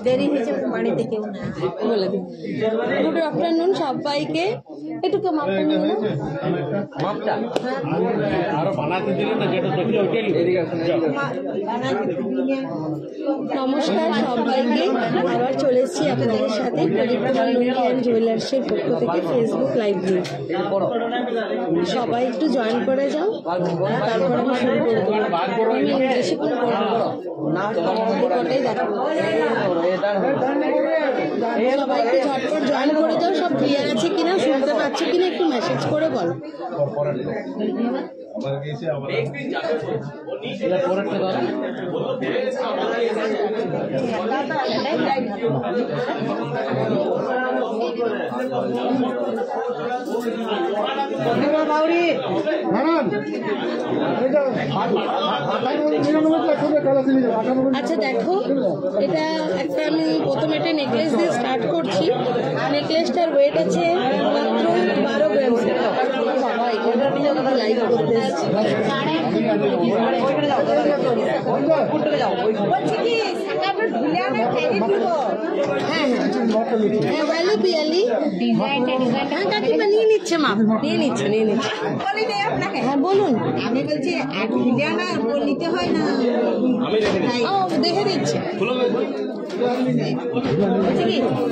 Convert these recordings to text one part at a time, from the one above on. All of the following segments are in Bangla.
দেরি হয়েছে বাড়িতে কেউ না বলে দিন। গুড আফটারনুন সবাইকে। একটু কেউ মাপটা নিয়ে না নমস্কার সবাইকে। আবার চলে এসেছি আপনাদের সাথে প্রদীপ কুমার লুঙ্গি জুয়েলার্সের পক্ষ থেকে ফেসবুক লাইভ নিয়ে। সবাই একটু জয়েন করে যাও, তারপর আমি শুরু করবো। আমি বেশি করে দেখাবো। সবাই একটু ঝটপট জয়েন করে যাও। সব ক্লিয়ার আছে কিনা, শুনতে পাচ্ছ কিনা একটু মেসেজ করে বলো। আচ্ছা দেখো, এটা একটা আমি প্রথমে একটা নেকলেস দিয়ে স্টার্ট করছি। নেকলেসটার ওয়েট আছে মাত্র 12 গ্রাম। বাবা এখানে লাইভ করতে এসেছি। হ্যাঁ হ্যালো পিয়ালি, হ্যাঁ কাকিমা নিয়ে নিচ্ছে, মা নিয়ে নিচ্ছে। হ্যাঁ বলুন। আমি বলছি নিতে হয় না, ও দেখে দিচ্ছে।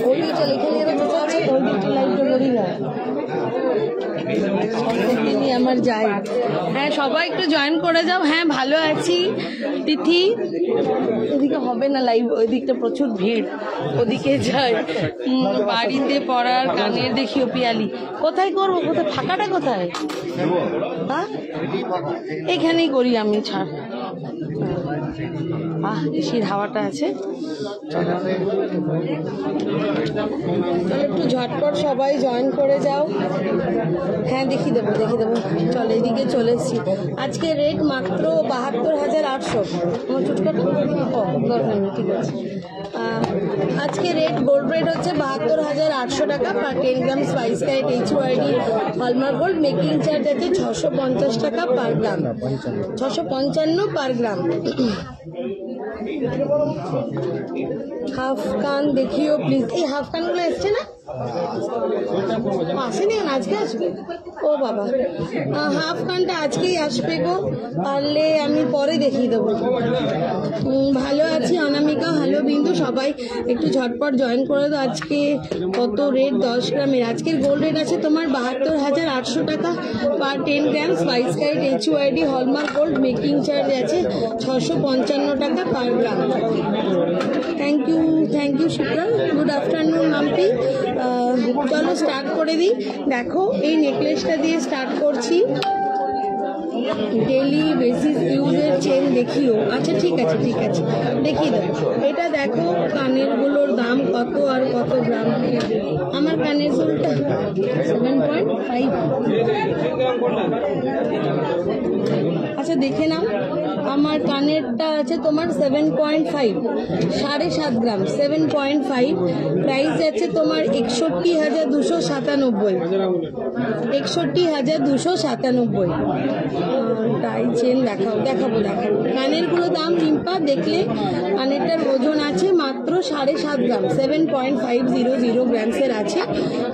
ওই চলে এখানে ওই দিকটা লাইভটা করি না আমার যাই। হ্যাঁ সবাই একটু জয়েন করে যাও। হ্যাঁ ভালো আছি তিথি। এদিকে হবে না লাইভ, ওই দিকটা প্রচুর ভিড়, ওদিকে যাই। বাড়িতে পড়ার কানের দেখিও পিয়ালি। কোথায় করবো, কোথায় ফাঁকাটা কোথায়? হ্যাঁ এখানেই করি আমি। ছাড় এসির হাওয়াটা আছে। চলো একটু ঝটপট সবাই জয়েন করে যাও। হ্যাঁ দেখিয়ে দেবো। চলো এদিকে চলে এসছি। আজকে রেট মাত্র 72,800। আমার চুটকাটা দরকার নেই, ঠিক আছে। আজকে রেট গোল্ড রেট হচ্ছে 72,800 টাকা পার 10 গ্রাম স্পাইস কাইট HUID hallmark gold. Making charge আছে 650 টাকা পার গ্রাম, 655 পার গ্রাম। হাফ কান দেখিও প্লিজ। এই হাফ কানগুলো এসছে না, আসেনি আজকে আসবে? ও বাবা, হাফ কানটা আজকেই আসবে গো। পারলে আমি পরে দেখিয়ে দেবো। ভালো আছি অনামিকা। হ্যালো বিন্দু। সবাই একটু ঝটপট জয়েন করে দাও। আজকে কত রেট 10 গ্রামের? আজকের গোল্ড রেট আছে তোমার 72,800 টাকা পার 10 গ্রাম স্পাইস কাইট HUID hallmark gold. Making charge আছে 655 টাকা per gram. Thank you Shukra. Good afternoon Mampi. চলো স্টার্ট করে দিই। দেখো এই নেকলেসটা দিয়ে স্টার্ট করছি। ডেলি বেসিস ইউজের চেন দেখিও। আচ্ছা ঠিক আছে দেখিয়ে দেবো। এটা দেখো কানের গুলোর দাম কত আর কত গ্রাম। আমার কানের দুলটা 7.5। আচ্ছা দেখে নাও, আমার কানেরটা আছে তোমার 7.5, 7.5 গ্রাম, 7.5। প্রাইস আছে তোমার 61,297। 61,297। টাই চেন দেখাবো। কানেরগুলো দাম রিম্পা দেখলে, কানেরটার ওজন আছে মাত্র 7.5 গ্রাম, 7.500 গ্রামসের আছে।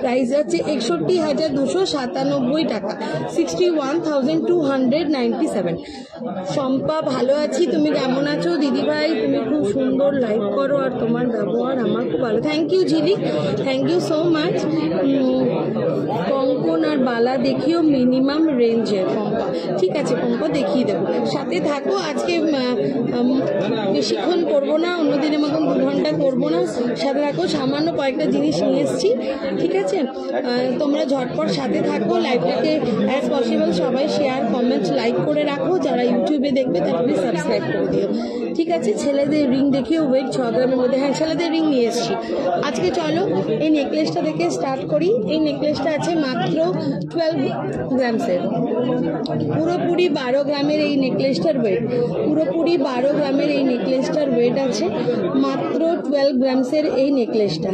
প্রাইস আছে 61,297 টাকা, 61,297। শম্পা ভালো আছি, তুমি কেমন আছো? দিদি ভাই তুমি খুব সুন্দর লাইভ করো আর তোমার ব্যবহার আমার খুব ভালো। Thank you Jhili, thank you so much. কঙ্কন আর বালা দেখিও মিনিমাম রেঞ্জের। পম্পা ঠিক আছে, পম্পা দেখিয়ে দেবো। সাথে থাকো। আজকে বেশিক্ষণ করবো না, অন্যদিনের মতন 2 ঘন্টা করবো না। সাথে থাকো, সামান্য কয়েকটা জিনিস নিয়ে এসেছি, ঠিক আছে? তোমরা ঝটপট সাথে থাকো। লাইভটাকে অ্যাজ পসিবল সবাই শেয়ার কমেন্ট লাইক করে রাখো। যারা ইউটিউবে দেখবে তারা প্লিজ সাবস্ক্রাইব করে দিও, ঠিক আছে? ছেলেদের রিং দেখিও ওয়েট 6 গ্রামের মধ্যে। হ্যাঁ ছেলেদের রিং নিয়ে এসেছি আজকে। চলো এই নেকলেসটা থেকে স্টার্ট করি। এই নেকলেসটা আছে মাত্র 12 গ্রামসের, পুরোপুরি 12 গ্রামের এই নেকলেসটার ওয়েট। পুরোপুরি 12 গ্রামের এই নেকলেসটার ওয়েট আছে মাত্র 12 গ্রামসের এই নেকলেসটা।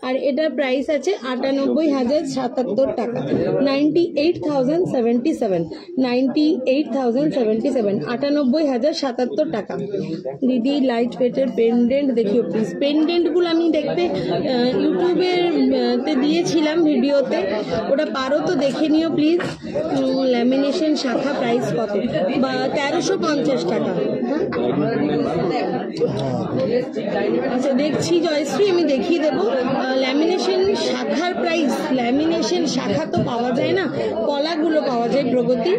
আর আর এটার প্রাইস আছে 98,077 টাকা, 98,077, 98,077, 98,077 টাকা। দিদি লাইট ওয়েটের পেন্ডেন্ট দেখিও প্লিজ। পেন্ডেন্টগুলো আমি দেখতে ইউটিউবে দিয়েছিলাম ভিডিওতে, ওটা পারো তো দেখে নিও প্লিজ। ল্যামিনেশন শাখা প্রাইস কত? বা 1350 টাকা। আচ্ছা দেখছি জয়শ্রী, আমি দেখিয়ে দেবো। ল্যামিনেশন শাখার প্রাইস, ল্যামিনেশন শাখা তো পাওয়া যায় না, কলাগুলো পাওয়া যায় প্রগতি।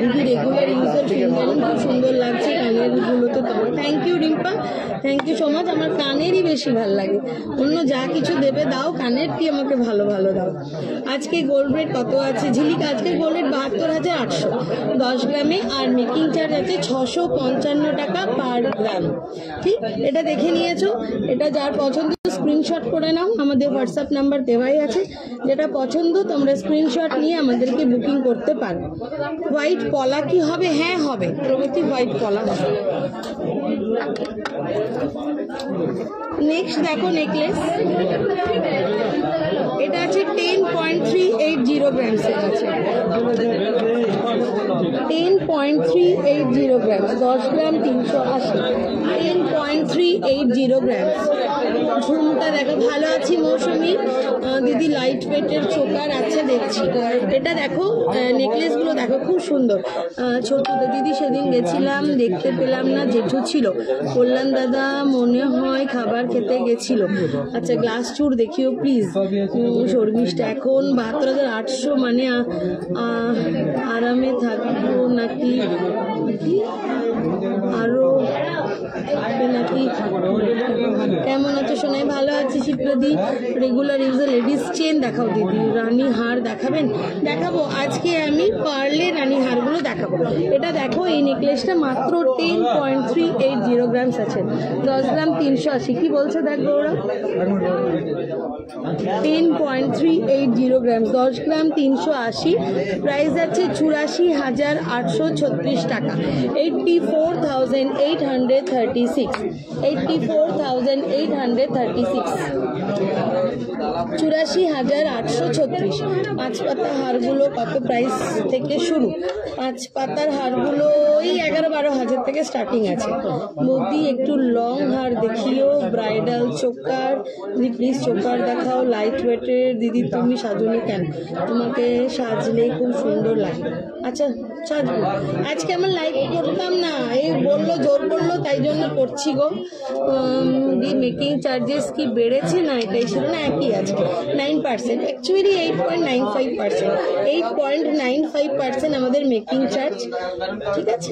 দিদি রেগুলার ইউজার ফিঙ্গারিং খুব সুন্দর লাগছে, কানের গুলোতে তোমার। Thank you Rimpa, thank you so much. আমার কানেরই বেশি ভালো লাগে, অন্য যা কিছু দেবে দাও, কানেরটি আমাকে ভালো ভালো দাও। আজকে গোল্ড রেট কত আছে ঝিলিক? আজকে গোল্ড রেট 72,800 10 গ্রামে, আর মেকিং চার্জ আছে 655 টাকা পার গ্রাম। ঠিক, এটা দেখে নিয়েছো। এটা যার পছন্দ স্ক্রিনশট করে নাও, আমাদের হোয়াটসঅ্যাপ নাম্বার দেওয়াই আছে। যেটা পছন্দ তোমরা স্ক্রিনশট নিয়ে আমাদেরকে বুকিং করতে পারো। হোয়াইট পলা কি হবে? হ্যাঁ হবে প্রগতি, হোয়াইট পলা হবে। নেক্সট দেখো নেকলেস, এটা আছে 10.380 গ্রামসের আছে, 10.380 গ্রাম, 10 গ্রাম 380, 10.380 গ্রাম। ঝুমটা দেখো, ভালো আছি মৌসুমি দিদি। লাইট ওয়েটের চোকার আছে দেখছি। এটা দেখো নেকলেস গুলো দেখো খুব সুন্দর। ছোট দিদি সেদিন গেছিলাম, দেখতে পেলাম না, জেঠু ছিল। কল্যাণ দাদা মনে হয় খাবার খেতে গেছিল। আচ্ছা গ্লাস চুর দেখিও প্লিজ। শর্মিষ্ঠা এখন 72,800, মানে আরামে থাকবো নাকি আরো নাকি? কেমন আছো সোনাই? ভালো আছি শিপ্রদি। রেগুলার ইউজার লেডিস চেন দেখাও দিদি। রানী হার দেখাবেন? দেখাবো, আজকে আমি পার্লে রানী হারগুলো দেখাবো। এটা দেখো, এই নেকলেসটা মাত্র 10.380 গ্রামস আছে, 10 গ্রাম 380। কি বলছে দেখো ওরা? 10.380 গ্রাম, 10 গ্রাম 380। প্রাইস আছে 84,836 টাকা, 84,836, 84,836, 84,836। 5 পাতা হারগুলো কত প্রাইস থেকে শুরু? 5 পাতার হারগুলো ওই 11-12 হাজার থেকে স্টার্টিং আছে। বৌদি একটু লং হার দেখিও, ব্রাইডাল চোকার দিদি প্লিজ, চোকার দেখাও লাইট ওয়েটের। দিদি তুমি সাজনি কেন? তোমাকে সাজলে খুব সুন্দর লাগে। আচ্ছা সাজবো, আজকে আমার লাইভ করতাম না, এই বললো জোর করলো তাই জন্য করছি গো। মেকিং চার্জেস কি বেড়েছে? না এটাই ছিল না, একই আছে 9%, অ্যাকচুয়ালি 8.95%, 8.95% আমাদের মেকিং চার্জ। ঠিক আছে,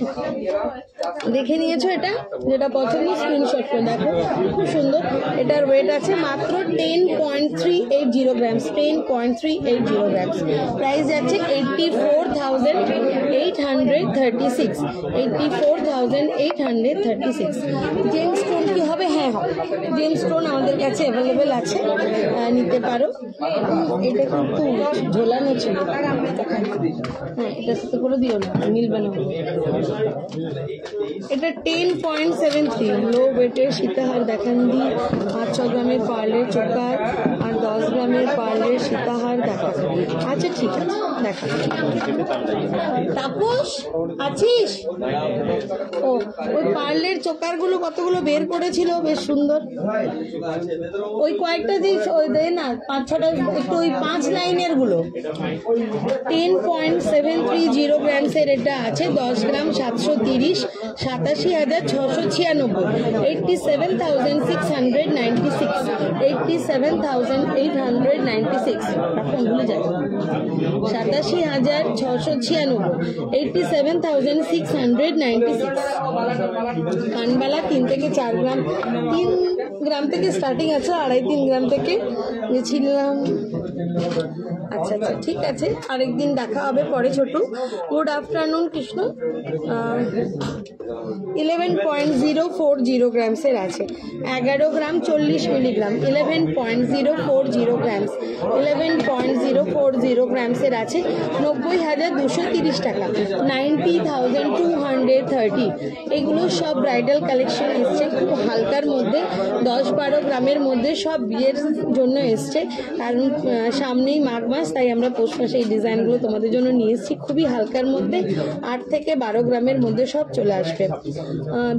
দেখে নিয়েছো? এটা যেটা পছন্দ স্ক্রিনশট করে দেখো, খুব সুন্দর। এটার ওয়েট আছে মাত্র 10.380 গ্রামস, 10.380 গ্রামস। প্রাইস আছে 84,836, 84,836। জেমস স্টোন কি হবে? হ্যাঁ হবে, জেমস স্টোন আমাদের কাছে অ্যাভেলেবেল আছে, নিতে পারো। এটা কিন্তু ঝোলানো ছিল, হ্যাঁ এটা সাথে করে দিও না, মিলবে না। এটা 10.73 লো ওয়েটের সীতাহার দেখান দি। 5-6 গ্রামের পার্লের চোকার আর 10 গ্রামের পার্লের সীতাহার দেখা। আচ্ছা ঠিক আছে, দেখা। তাপস আছিস? ও ওই পার্লের চোকারগুলো কতগুলো বের করেছিল, বেশ সুন্দর। ওই কয়েকটা যে ওই দেয় না 5-6টা, একটু ওই 5 লাইনের গুলো। 10.730 গ্রামসের এটা আছে, 10 গ্রাম 730, 87,696, 87,696, 87,896। ভুলে যায় 87,696, 87,696। কানবালা 3 থেকে 4 গ্রাম, 3 গ্রাম থেকে স্টার্টিং আছে, 2.5-3 গ্রাম থেকে গেছিলাম। আচ্ছা আচ্ছা ঠিক আছে, আরেকদিন দেখা হবে পরে। ছোট গুড আফটারনুন কৃষ্ণ। 11.040 গ্রামসের আছে, 11 গ্রাম 40 মিলিগ্রাম, 11.040 গ্রামস, 11.040 গ্রামসের আছে, 90,230 টাকা, 90,230। এগুলো সব ব্রাইডাল কালেকশন এসছে, খুব হালকার মধ্যে, 10-12 গ্রামের মধ্যে সব বিয়ের জন্য এসছে, কারণ সামনেই মাঘ মাস, তাই আমরা পৌষ মাসে এই ডিজাইনগুলো তোমাদের জন্য নিয়ে এসেছি। খুবই হালকার মধ্যে 8 থেকে 12 গ্রামের মধ্যে সব চলে আসবে।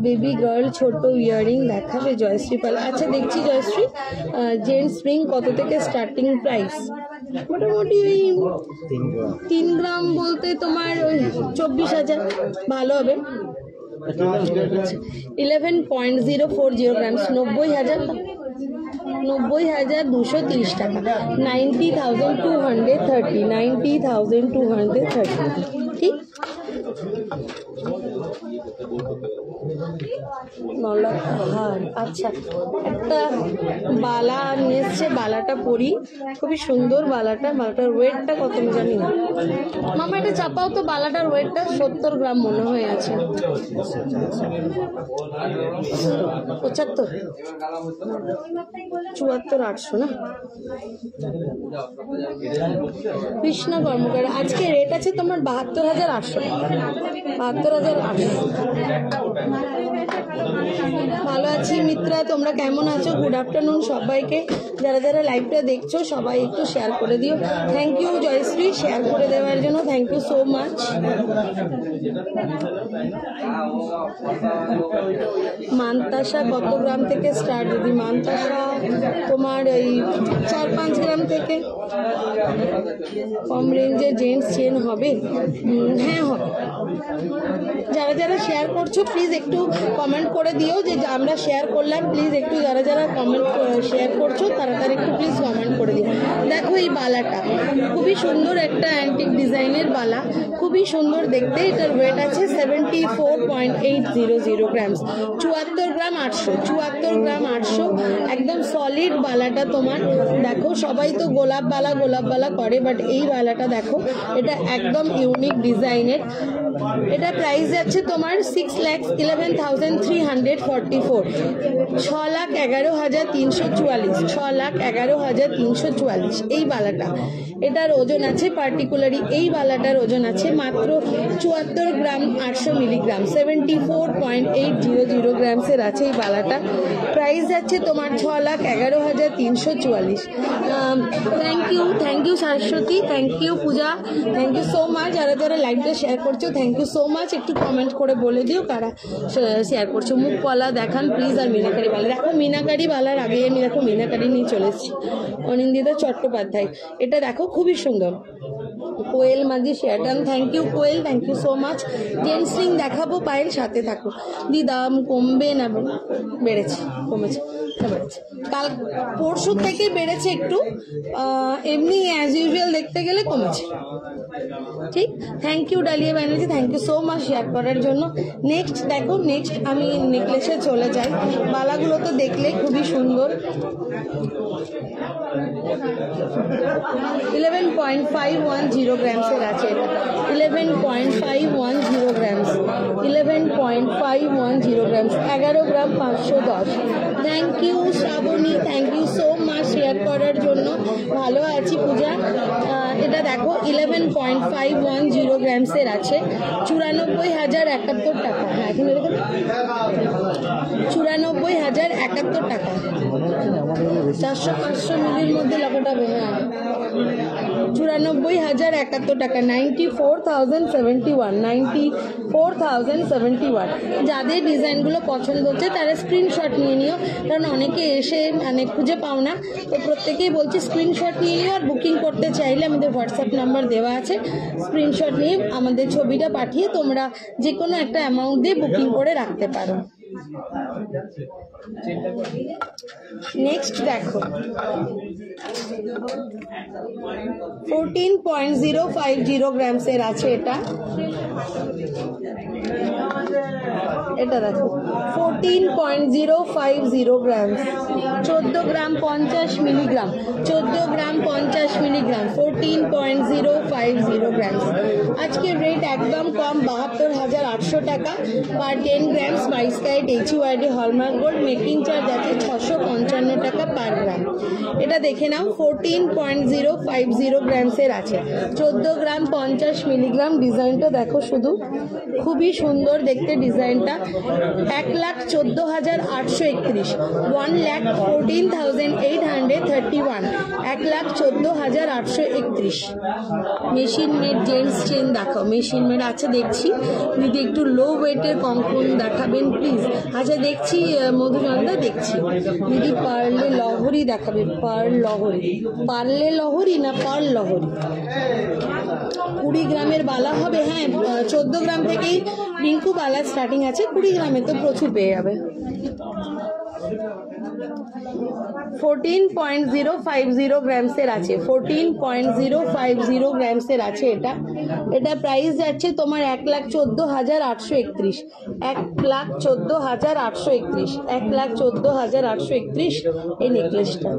বেবি গার্ল ছোট ইয়াররিং দেখাবে জয়শ্রী পাল। আচ্ছা দেখছি জয়শ্রী, জেন্টস রিং কত থেকে স্টার্টিং প্রাইস? মোটামুটি ওই 3 গ্রাম বলতে তোমার ওই 24,000 ভালো হবে। 11.040 গ্রামস 90,230 টাকা, 90,230, 90,230। ঠিক, আচ্ছা একটা বালা নিয়ে এসছে, বালাটা পরি, খুবই সুন্দর বালাটা। বালাটার ওয়েটটা কত আমি জানি না, মামা এটা চাপাও তো। বালাটার ওয়েটটা 70 গ্রাম মনে হয়ে আছে, 75, 74,800 না। কৃষ্ণা কর্মকার আজকে রেট আছে তোমার 72,800 টাকা, 72,800। ভালো আছি মিত্রা, তোমরা কেমন আছো? গুড আফটারনুন সবাইকে, যারা যারা লাইভটা দেখছো সবাই একটু শেয়ার করে দিও। থ্যাংক ইউ জয়শ্রী শেয়ার করে দেওয়ার জন্য, থ্যাংক ইউ সো মাচ। মানতাসা কত গ্রাম থেকে স্টার্ট? যদি মানতাসা তোমার ওই 4-5 গ্রাম থেকে। কম রেঞ্জে জেন্টস চেন হবে? হ্যাঁ হবে। যারা যারা শেয়ার করছো প্লিজ একটু কমেন্ট করে দিও যে আমরা শেয়ার করলাম। প্লিজ একটু যারা যারা কমেন্ট শেয়ার করছো তাড়াতাড়ি একটু প্লিজ কমেন্ট করে দিও। দেখো এই বালাটা খুবই সুন্দর, একটা অ্যান্টিক ডিজাইনের বালা, খুবই সুন্দর দেখতে। এটার ওয়েট আছে 74.800 গ্রামস, 74 গ্রাম 800, 74 গ্রাম 800। একদম সলিড বালাটা তোমার। দেখো সবাই তো গোলাপ বালা করে, বাট এই বালাটা দেখো, এটা একদম ইউনিক ডিজাইনের। এটা প্রাইস যাচ্ছে তোমার 6,11,344, 6,11,344, 6,11,344 এই বালাটা। এটার ওজন আছে পার্টিকুলারলি, এই বালাটার ওজন আছে মাত্র 74 গ্রাম 800 মিলিগ্রাম, 74.800 গ্রামসের আছে এই বালাটা। প্রাইস যাচ্ছে তোমার 6,11,344। Thank you Saraswati, thank you Puja, thank you so much. যারা যারা লাইভটা শেয়ার করছো থ্যাংক ইউ সো মাচ। একটু কমেন্ট করে বলে দিও কারা শেয়ার করছো। মুখ পলা দেখান প্লিজ। আর মিনাকারি বালা দেখো, মিনাকারি বালার আগে আমি দেখো মিনাকারি নিয়ে চলে এসেছি। অনিন্দিতা চট্টোপাধ্যায়, এটা দেখো খুবই সুন্দর। Koyel Majhi share done, thank you Koyel, thank you so much. Gents ring দেখাবো, পায়েল সাথে থাকো। দি দাম কমবে না বেড়েছে? কমেছে, বেড়েছে। কাল পরশু থেকে বেড়েছে একটু, এমনি অ্যাজ ইউজুয়াল দেখতে গেলে কমেছে। ঠিক, thank you Dalia Banerjee, thank you so much share করার জন্য। নেক্সট দেখো, নেক্সট আমি নেকলেসে চলে যাই। বালাগুলো তো দেখলে খুবই সুন্দর। 11.510 গ্রামসের আছে, 11.510 grams, 11.510 grams, 11 gram 510। Thank you Srabani, thank you so much share করার জন্য। ভালো আছি পূজা। এটা দেখো 11.510 গ্রামসের আছে, 94,071 টাকা। হ্যাঁ এখানে দেখো 94,071 টাকা, 400-500 মিলির মধ্যে লকেট হবে। হ্যাঁ 94,071 টাকা, 94,071, 94,071। যাদের ডিজাইনগুলো পছন্দ হচ্ছে তারা স্ক্রিনশট নিয়ে নিও, কারণ অনেকে এসে মানে খুঁজে পাও না, তো প্রত্যেকেই বলছি স্ক্রিনশট নিয়ে নিও। আর বুকিং করতে চাইলে আমাদের হোয়াটসঅ্যাপ নাম্বার দেওয়া আছে, স্ক্রিনশট নিয়ে আমাদের ছবিটা পাঠিয়ে তোমরা যে কোনো একটা অ্যামাউন্ট দিয়ে বুকিং করে রাখতে পারো। নেক্সট দেখো 14.050 গ্রামসের আছে এটা। এটা দেখো 14.050 grams, 14 gram 50 milligram, 14 gram 50 milligram, 14.050 grams. আজকে রেট একদম কম, 72,800 টাকা per 10 grams, 22 carat HUID hallmark gold. Making charge আছে 655 টাকা পার গ্রাম। এটা দেখে নাও 14.050 গ্রামসের আছে, 14 গ্রাম 50 মিলিগ্রাম। ডিজাইনটা দেখো শুধু, খুবই সুন্দর দেখতে ডিজাইনটা। 1,14,831, 1,14,831, 1,14,831। মেশিন মেড জেন্টস চেন দেখাও, মেশিন মেড আছে দেখছি। দিদি একটু লো ওয়েটের কঙ্কন দেখাবেন প্লিজ। আচ্ছা দেখছি মধুচন্দ্রা, দেখছি দিদি পার্লে লহরি দেখাবে, পার্ল লহরি, পার্লে লহরি না পার্ল লহরি। 20 গ্রামের বালা হবে, হ্যাঁ 14 গ্রাম থেকেই রিঙ্কু বালা স্টার্টিং আছে, 20 গ্রামে তো প্রচুর পেয়ে যাবে। 14.050 গ্রামসের আছে, 14.050 গ্রামসের আছে। এটা প্রাইস যাচ্ছে তোমার 1,14,831, 1,14,831, 1,14,831 এই নেকলেসটা।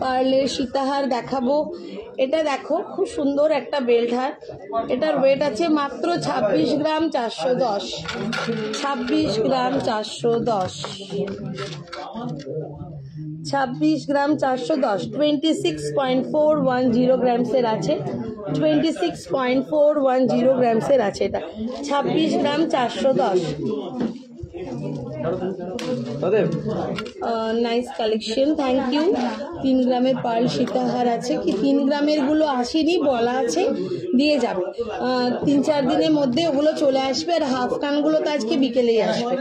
পার্লের সীতাহার দেখাবো। এটা দেখো খুব সুন্দর একটা বেল্ট হার, এটার ওয়েট আছে মাত্র 26 গ্রাম 410, 26 গ্রাম 410, 26 গ্রাম 410, 26.410 গ্রামসের আছে, 26.410 গ্রামসের আছে। এটা 26 gram 410। Nice collection, thank you. 3 গ্রামের পার্ল সীতাহার আছে, কি 3 গ্রামের গুলো আসেনি, বলা আছে দিয়ে যাবে, 3-4 দিনের মধ্যে ওগুলো চলে আসবে। আর হাফ কানগুলো তো আজকে বিকেলেই আসবে।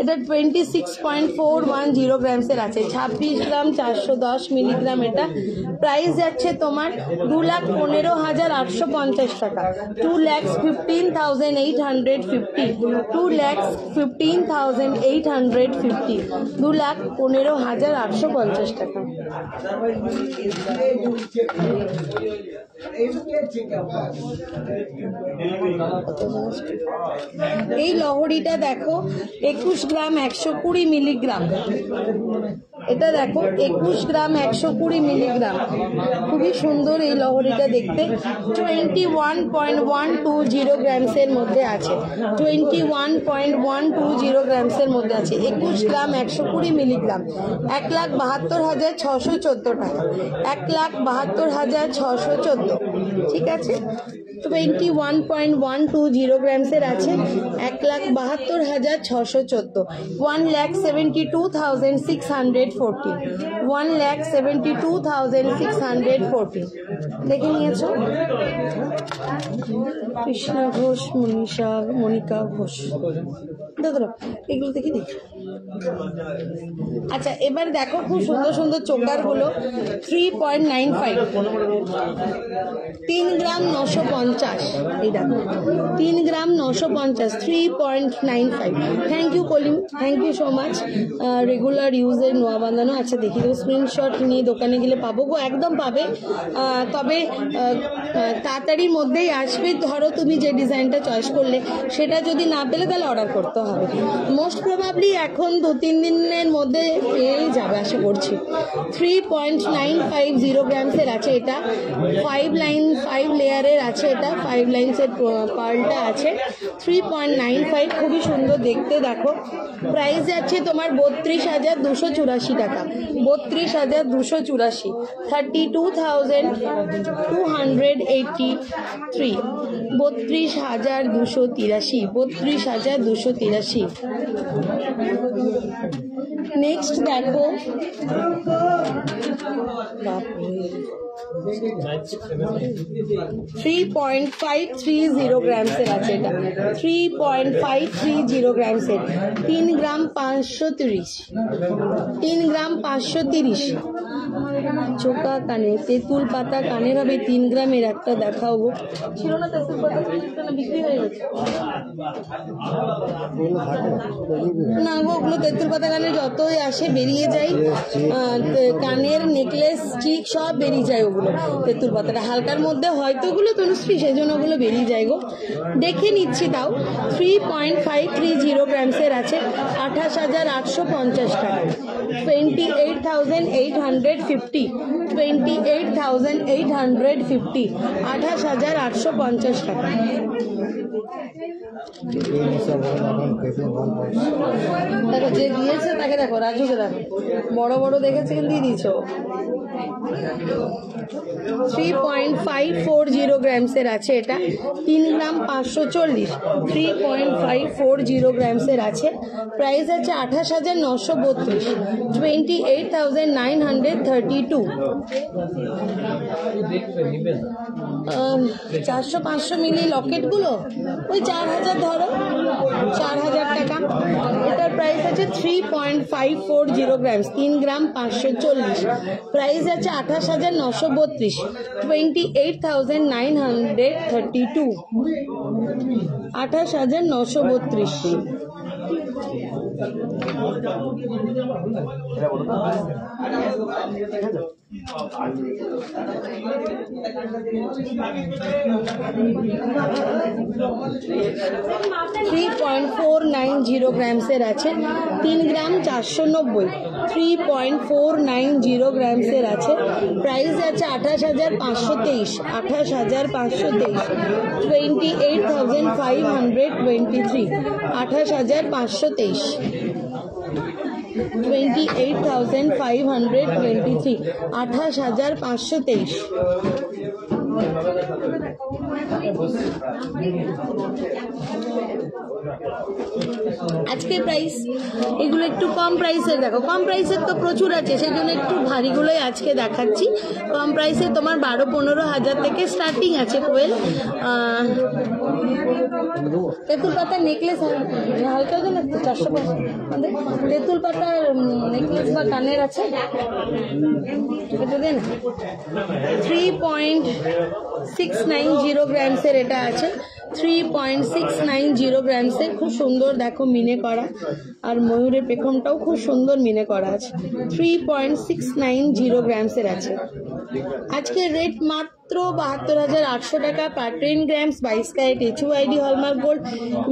এটা 26.410 গ্রামসের আছে, 26 গ্রাম 410 মিলিগ্রাম। এটা প্রাইস যাচ্ছে তোমার 2,15,850 টাকা, 2,15,850, 2,15,850, 2,15,850 টাকা। এই লহরিটা দেখো 21 গ্রাম 120 মিলিগ্রাম। এটা দেখো 21 গ্রাম 120 মিলিগ্রাম, খুবই সুন্দর এই লহরিটা দেখতে। 21.120 গ্রামসের মধ্যে আছে, 21.120 গ্রামসের মধ্যে আছে। 21 গ্রাম 120 মিলিগ্রাম, 1,72,614 টাকা, 1,72,614। ঠিক আছে, 21.120 গ্রামসের আছে, 1,72,614, 1,72,614, 1,72,614। দেখে নিয়েছো? কৃষ্ণা ঘোষ, মনিকা ঘোষ, দেখো এগুলো দেখি। আচ্ছা এবার দেখো খুব সুন্দর সুন্দর চোকার গুলো, 3.95, 3 গ্রাম 950। এই দেখো 3 gram 950, 3.95। Thank you Kalim, thank you so much. Regular ইউজের নোয়া বাঁধানো। আচ্ছা দেখি দেবো, স্ক্রিনশট নিয়ে দোকানে গেলে পাবো গো, একদম পাবে। তবে তাড়াতাড়ির মধ্যেই আসবে। ধরো তুমি যে ডিজাইনটা চয়েস করলে সেটা যদি না পেলে তাহলে অর্ডার করতে হবে। মোস্ট প্রবাবলি এখন 2-3 দিনের মধ্যে পেয়ে যাবে আশা করছি। 3.950 গ্রামসের আছে এটা, 5 লেয়ারের আছে এটা, 5 লাইনসের পার্লটা আছে। 3.95, খুবই সুন্দর দেখতে। দেখো প্রাইস যাচ্ছে তোমার 32,284 টাকা, 32,284, 32,283, 32,283, 32,283। নেক্সট দেখো 3.530 গ্রামসের আছে এটা, 3.530 গ্রামসের, 3 গ্রাম 530, 3 গ্রাম 530। চোকা কানে, তেঁতুল পাতা কানের হবে 3 গ্রামের একটা দেখাও গো। ছিল না তেঁতুল পাতা, বিক্রি হয়ে গেছে না গো, ওগুলো তেঁতুল পাতা কানের যতই আসে বেরিয়ে যায়, কানের নেকলেস স্টিক সব বেরিয়ে যায় ওগুলো। তেঁতুল পাতাটা হালকার মধ্যে হয়তো ওগুলো তনুশ্রী, সেই জন্য ওগুলো বেরিয়ে যায় গো, দেখে নিচ্ছি তাও। 3.530 গ্রামসের আছে, 28,850 টাকা, 28,850, 28,850, 28,850 টাকা। দেখো যে দিয়েছে তাকে দেখো, রাজুকে দেখো, বড় বড় দেখেছে কিন্তু দিয়ে দিয়েছ। 3.540 গ্রামসের আছে এটা, 3 গ্রাম 540, 3.540 গ্রামসের আছে। প্রাইস আছে 28,932, 28,932। 400-500 মিলি লকেটগুলো ওই 4,000 ধরো, 4,000 টাকা। এটার প্রাইস আছে 3.540 গ্রামস, 3 গ্রাম 540, প্রাইস আছে 28,932, 28,932, 28,932। 3.490 গ্রামসের আছে, 3 গ্রাম 490, 3.490 গ্রামসের আছে। প্রাইস আছে 28,523, 28,523, 28,523, 28,523, 28,523, 28,523। আজকের প্রাইস এগুলো একটু কম প্রাইসের, দেখো কম প্রাইসের তো প্রচুর আছে, সেই জন্য একটু ভারীগুলোই আজকে দেখাচ্ছি। কম প্রাইসে তোমার 12-15 হাজার থেকে স্টার্টিং আছে কোয়েল। তেঁতুল পাতার নেকলেস হালকা দেন 450, তেঁতুল পাতার নেকলেস বা কানের আছে এটা দেন। 3.690 গ্রামসের এটা আছে, 3.690 গ্রামসের, খুব সুন্দর দেখো মিনে করা, আর ময়ূরের পেখমটাও খুব সুন্দর মিনে করা আছে। 3.690 গ্রামসের আছে। আজকের রেট মাত্র 72,800 টাকা per 10 grams, 22 carat HUID hallmark gold.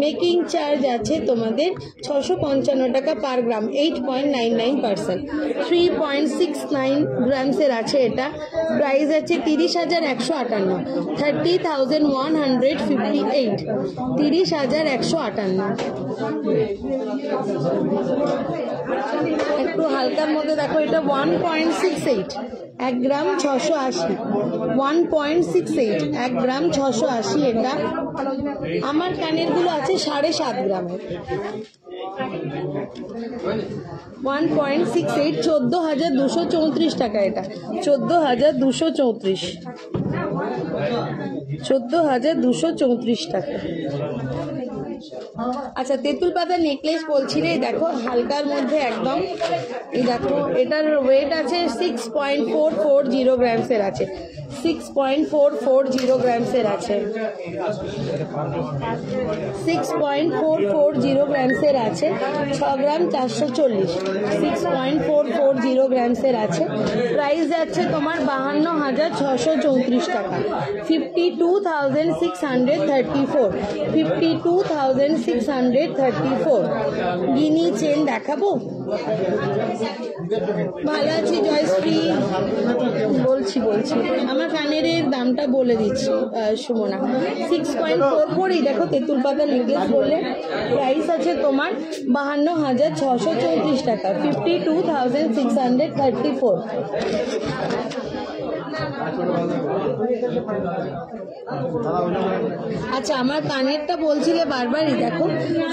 Making charge আছে তোমাদের 655 টাকা পার গ্রাম, 8.99%। 3.69 গ্রামসের আছে এটা, প্রাইস আছে 30,158, 30,158, 30,158। একটু হালকার মধ্যে দেখো এটা 1.68, 1 গ্রাম 680, 1.68, 1 গ্রাম 680 এটা। আমার কানের গুলো আছে 7.5 গ্রামের, 1.68, 14,234 টাকা এটা, 14,234, 14,234 টাকা। আচ্ছা তেঁতুল পাতা নেকলেস বলছিলে, দেখো হালকার মধ্যে একদম, এই দেখো এটার ওয়েট আছে 6.440 গ্রামসের আছে, 6.440 গ্রামসের আছে, 6.440 গ্রামসের আছে, 6 গ্রাম 440, 6.440 গ্রামসের আছে। প্রাইস যাচ্ছে তোমার 52,634 টাকা, 52,634, 52,634। গিনি চেন দেখাবো, ভালো আছি জয়শ্রী, বলছি আমার কানের দামটা বলে দিচ্ছি সুমনা। 6.44, দেখো তেঁতুল পাতা নেকলেস বললে, প্রাইস আছে তোমার 52,634 টাকা, 52,634। আচ্ছা আমার কানেরটা বলছিলে বারবারই, দেখো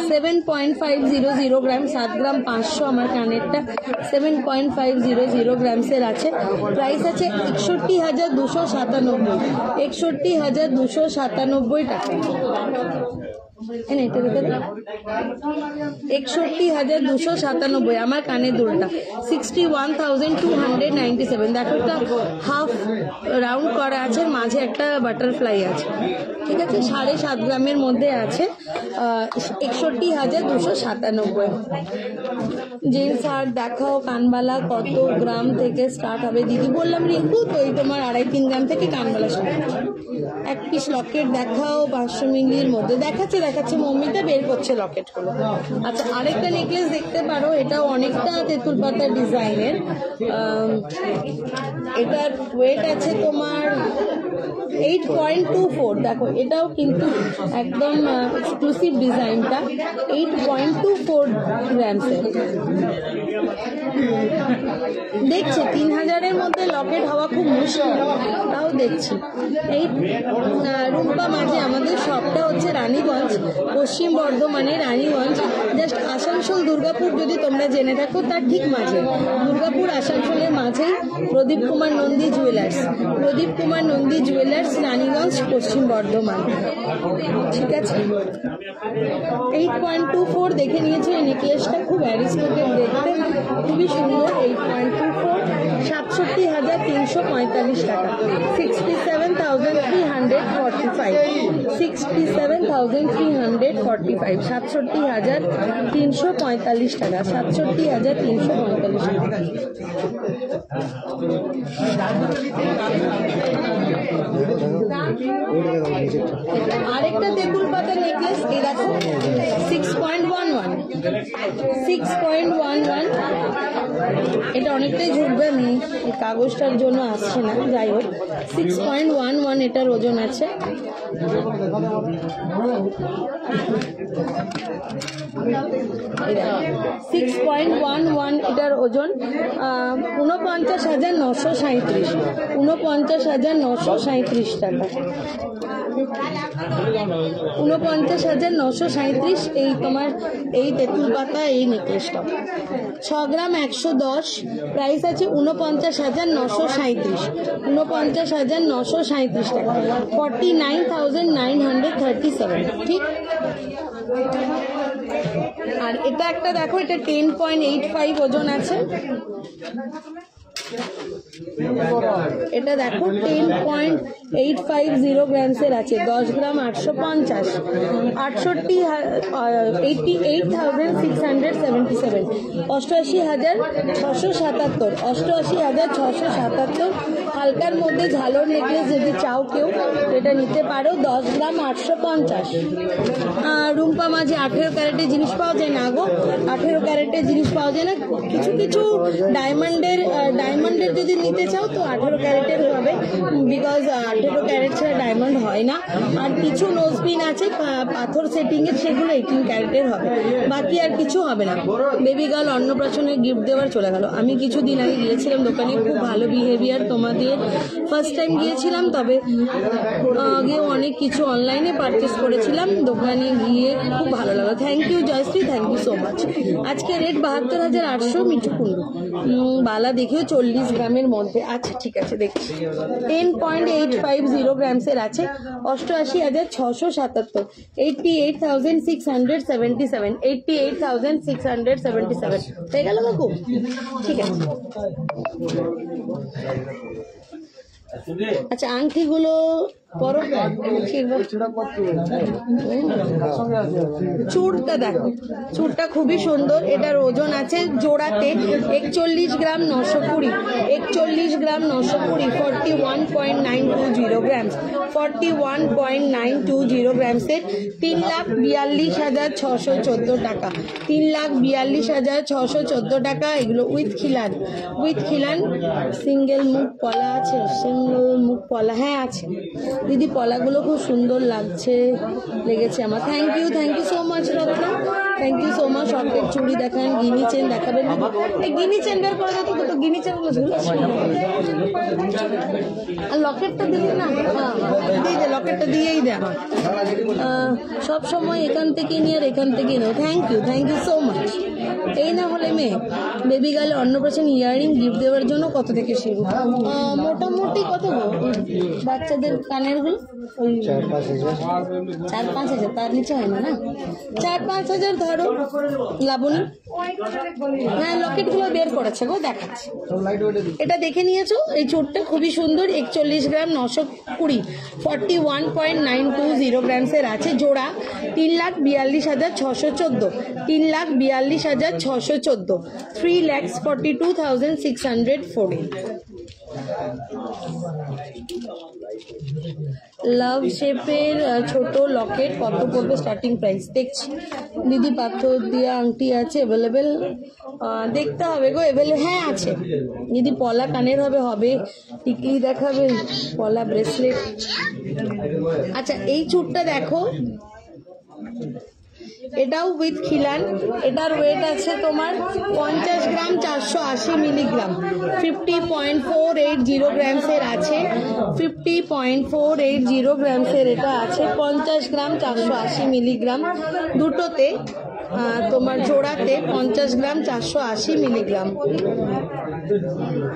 7.500 গ্রাম, 7 গ্রাম 500 আমার কানেরটা, 7.500 গ্রামসের আছে। প্রাইস আছে 61,297, 61,297 টাকা। 61,297 আমার কানের দুলটা, 61,297। দেখো একটা হাফ রাউন্ড করা আছে, মাঝে একটা বাটারফ্লাই আছে, ঠিক আছে, 7.5 গ্রামের মধ্যে আছে, 61,297। জিন্স আর দেখাও, কানবালা কত গ্রাম থেকে স্টার্ট হবে দিদি? বললাম রিঙ্কু তো এই তোমার 2.5-3 গ্রাম থেকে কানবালা স্টার্ট। এক পিস লকেট দেখাও 500 মিলির মধ্যে, দেখাচ্ছে মম্মিটা বের করছে লকেট গুলো। আচ্ছা আরেকটা নেকলেস দেখতে পারো, এটাও অনেকটা তেঁতুল পাতা ডিজাইনের, এটার ওয়েট আছে তোমার 8.24, দেখো এটাও কিন্তু একদম এক্সক্লুসিভ ডিজাইনটা, 8.24 গ্রামসের। দেখছি 3000-এর মধ্যে লকেট হওয়া খুব মুশকিল, তাও দেখছি। এই রুম্পা মাঝে আমাদের শপটা হচ্ছে রানীগঞ্জ, পশ্চিম বর্ধমানে রানীগঞ্জ, জাস্ট আসানসোল দুর্গাপুর যদি তোমরা জেনে থাকো তার ঠিক মাঝে, দুর্গাপুর আসানসোলের মাঝেই প্রদীপ কুমার নন্দী জুয়েলার্স, প্রদীপ কুমার নন্দী জুয়েলার্স, রানীগঞ্জ, পশ্চিম বর্ধমান। ঠিক আছে, 8.24 দেখে নিয়েছি। এই নেকলেসটা খুব অ্যারিস্টোক্রেট দেখতে, খুবই সুন্দর। 8.24, 67,345 টাকা, 67,345, 67,345, 67,345 টাকা, 67,345 টাকা। আরেকটা তেঁতুল পাতা নেকলেস, এই দেখো 6.11, 6.11, এটা অনেকটাই ঝুঁকবে, আমি এই কাগজটার জন্য আসছে না, যাই হোক 6.11 এটার ওজন আছে। সিক্স 6.11 এটার ওজন, 49,937, 49,937 টাকা, 49,937। এই তোমার এই তেঁতুল পাতা এই নেকলেসটা 6 গ্রাম 110, প্রাইস আছে 49,937, 49,937 টাকা, 49,937। ঠিক। আর এটা একটা দেখো, এটা 10.85 ওজন আছে, এটা দেখো 10.850 গ্রামসের আছে, 10 গ্রাম 850, 88,677, 88,677, 88,677। হালকার মধ্যে ঝালর নেকলেস যদি চাও কেউ এটা নিতে পারো, 10 গ্রাম 850। রুম্পা মাঝে 18 ক্যারেটের জিনিস পাওয়া যায় না গো, 18 ক্যারেটের জিনিস পাওয়া যায় না। কিছু কিছু ডায়মন্ডের যদি নিতে চাও তো 18 ক্যারেটের হবে, বিকজ 18 ক্যারেট ছাড়া ডায়মন্ড হয় না। আর কিছু নোজপিন আছে পাথর সেটিং এর, সেগুলো 18 ক্যারেটের হবে, বাকি আর কিছু হবে না। বেবি গার্ল অন্নপ্রাশনে গিফট দেওয়ার চলে গেল। আমি কিছুদিন আগে গিয়েছিলাম দোকানে, খুব ভালো বিহেভিয়ার, তোমাদের ফার্স্ট টাইম গিয়েছিলাম, তবে আগেও অনেক কিছু অনলাইনে পারচেস করেছিলাম, দোকানে গিয়ে খুব ভালো লাগলো। Thank you Joyshree, thank you so much. আজকে রেট 72,800, মিঠু কুন্ডু বালা দেখেও 40 গ্রামের মধ্যে। আচ্ছা ঠিক আছে, দেখছি 10.850 গ্রামসের আছে, 88,677, 88,677, 88,677 হয়ে গেল কাকু। ঠিক আছে। আচ্ছা আংটিগুলো পরো, চূড়টা দেখো, চূড়টা খুবই সুন্দর, এটার ওজন আছে জোড়াতে 41 গ্রাম 920, 41 গ্রাম 920, 41.920 গ্রামস, 41.920 গ্রামসের, 3,42,614 টাকা, 3,42,614 টাকা। এগুলো উইথ খিলান, উইথ খিলান। সিঙ্গেল মুখ পলা আছে, সিঙ্গেল মুখ পলা, হ্যাঁ আছে দিদি, পলাগুলো খুব সুন্দর লাগছে, লেগেছে আমার। Thank you so much Ratna, thank you so much. শর্টের চুড়ি দেখান, গিনি চেন দেখাবেন, এই গিনি চেন বের করে দেখো, তো গিনি চেন গুলো ঝুলছে, আর লকেটটা দিলে না, হ্যাঁ দিয়ে দে, লকেটটা দিয়েই দে। সব সময় এখান থেকে নিয়ে আর এখান থেকে নেও। Thank you so much. এই না হলে মেয়ে baby girl Annaprashan earring gift দেওয়ার জন্য কত থেকে শুরু? মোটামুটি কত বাচ্চাদের কানের গুলো? 4-5 হাজার, তার নিচে হয় না, 4-5 হাজার ধরো। লাবণী, হ্যাঁ লকেট গুলো বের করেছে গো, দেখাচ্ছে। এটা দেখে নিয়েছো, এই চোরটা খুবই সুন্দর, 41 গ্রাম 920, 41.920 গ্রামসের আছে, জোড়া 3,42,614, 3,42,614, 3,42,614। লাভ শেপের ছোট লকেট কত পড়বে স্টার্টিং প্রাইস? দেখছি দিদি, পাথর দিয়ে আংটি আছে অ্যাভেলেবেল, দেখতে হবে গো, অ্যাভেলেবেল হ্যাঁ আছে দিদি। পলা কানের হবে, টিকলি দেখাবে, পলা ব্রেসলেট। আচ্ছা এই চুড়টা দেখো, এটাও উইথ খিলান। এটার ওয়েট আছে তোমার 50 গ্রাম 480 মিলিগ্রাম, 50.480 গ্রামসের আছে, 50.480 গ্রামসের এটা আছে, 50 গ্রাম 480 মিলিগ্রাম, দুটোতে তোমার জোড়াতে 50 গ্রাম 480 মিলিগ্রাম,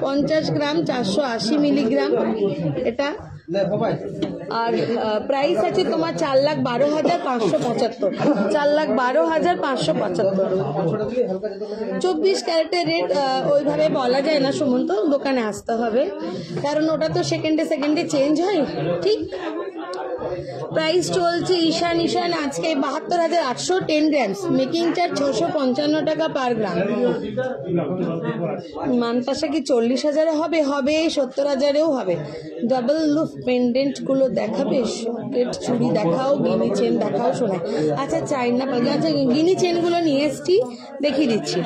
50 গ্রাম 480 মিলিগ্রাম এটা। আর প্রাইস আছে তোমার 4,12,575, 4,12,575। 24 ক্যারেটের রেট ওইভাবে বলা যায় না সুমন্ত, দোকানে আসতে হবে, কারণ ওটা তো সেকেন্ডে চেঞ্জ হয়। ঠিক প্রাইস চলছে ঈশান আজকে 72,800, 10 গ্রামস, মেকিং চার্জ 655 টাকা পার গ্রাম। মানতাসা কি 40,000-এ হবে? 70,000-এও হবে। ডাবল লুপ পেন্ডেন্ট গুলো দেখাবে, সকেট চুড়ি দেখাও, গিনি চেন দেখাও শোনায়। আচ্ছা চাইনা পাখি, আচ্ছা গিনি চেন গুলো নিয়ে এসছি, দেখিয়ে দিচ্ছি।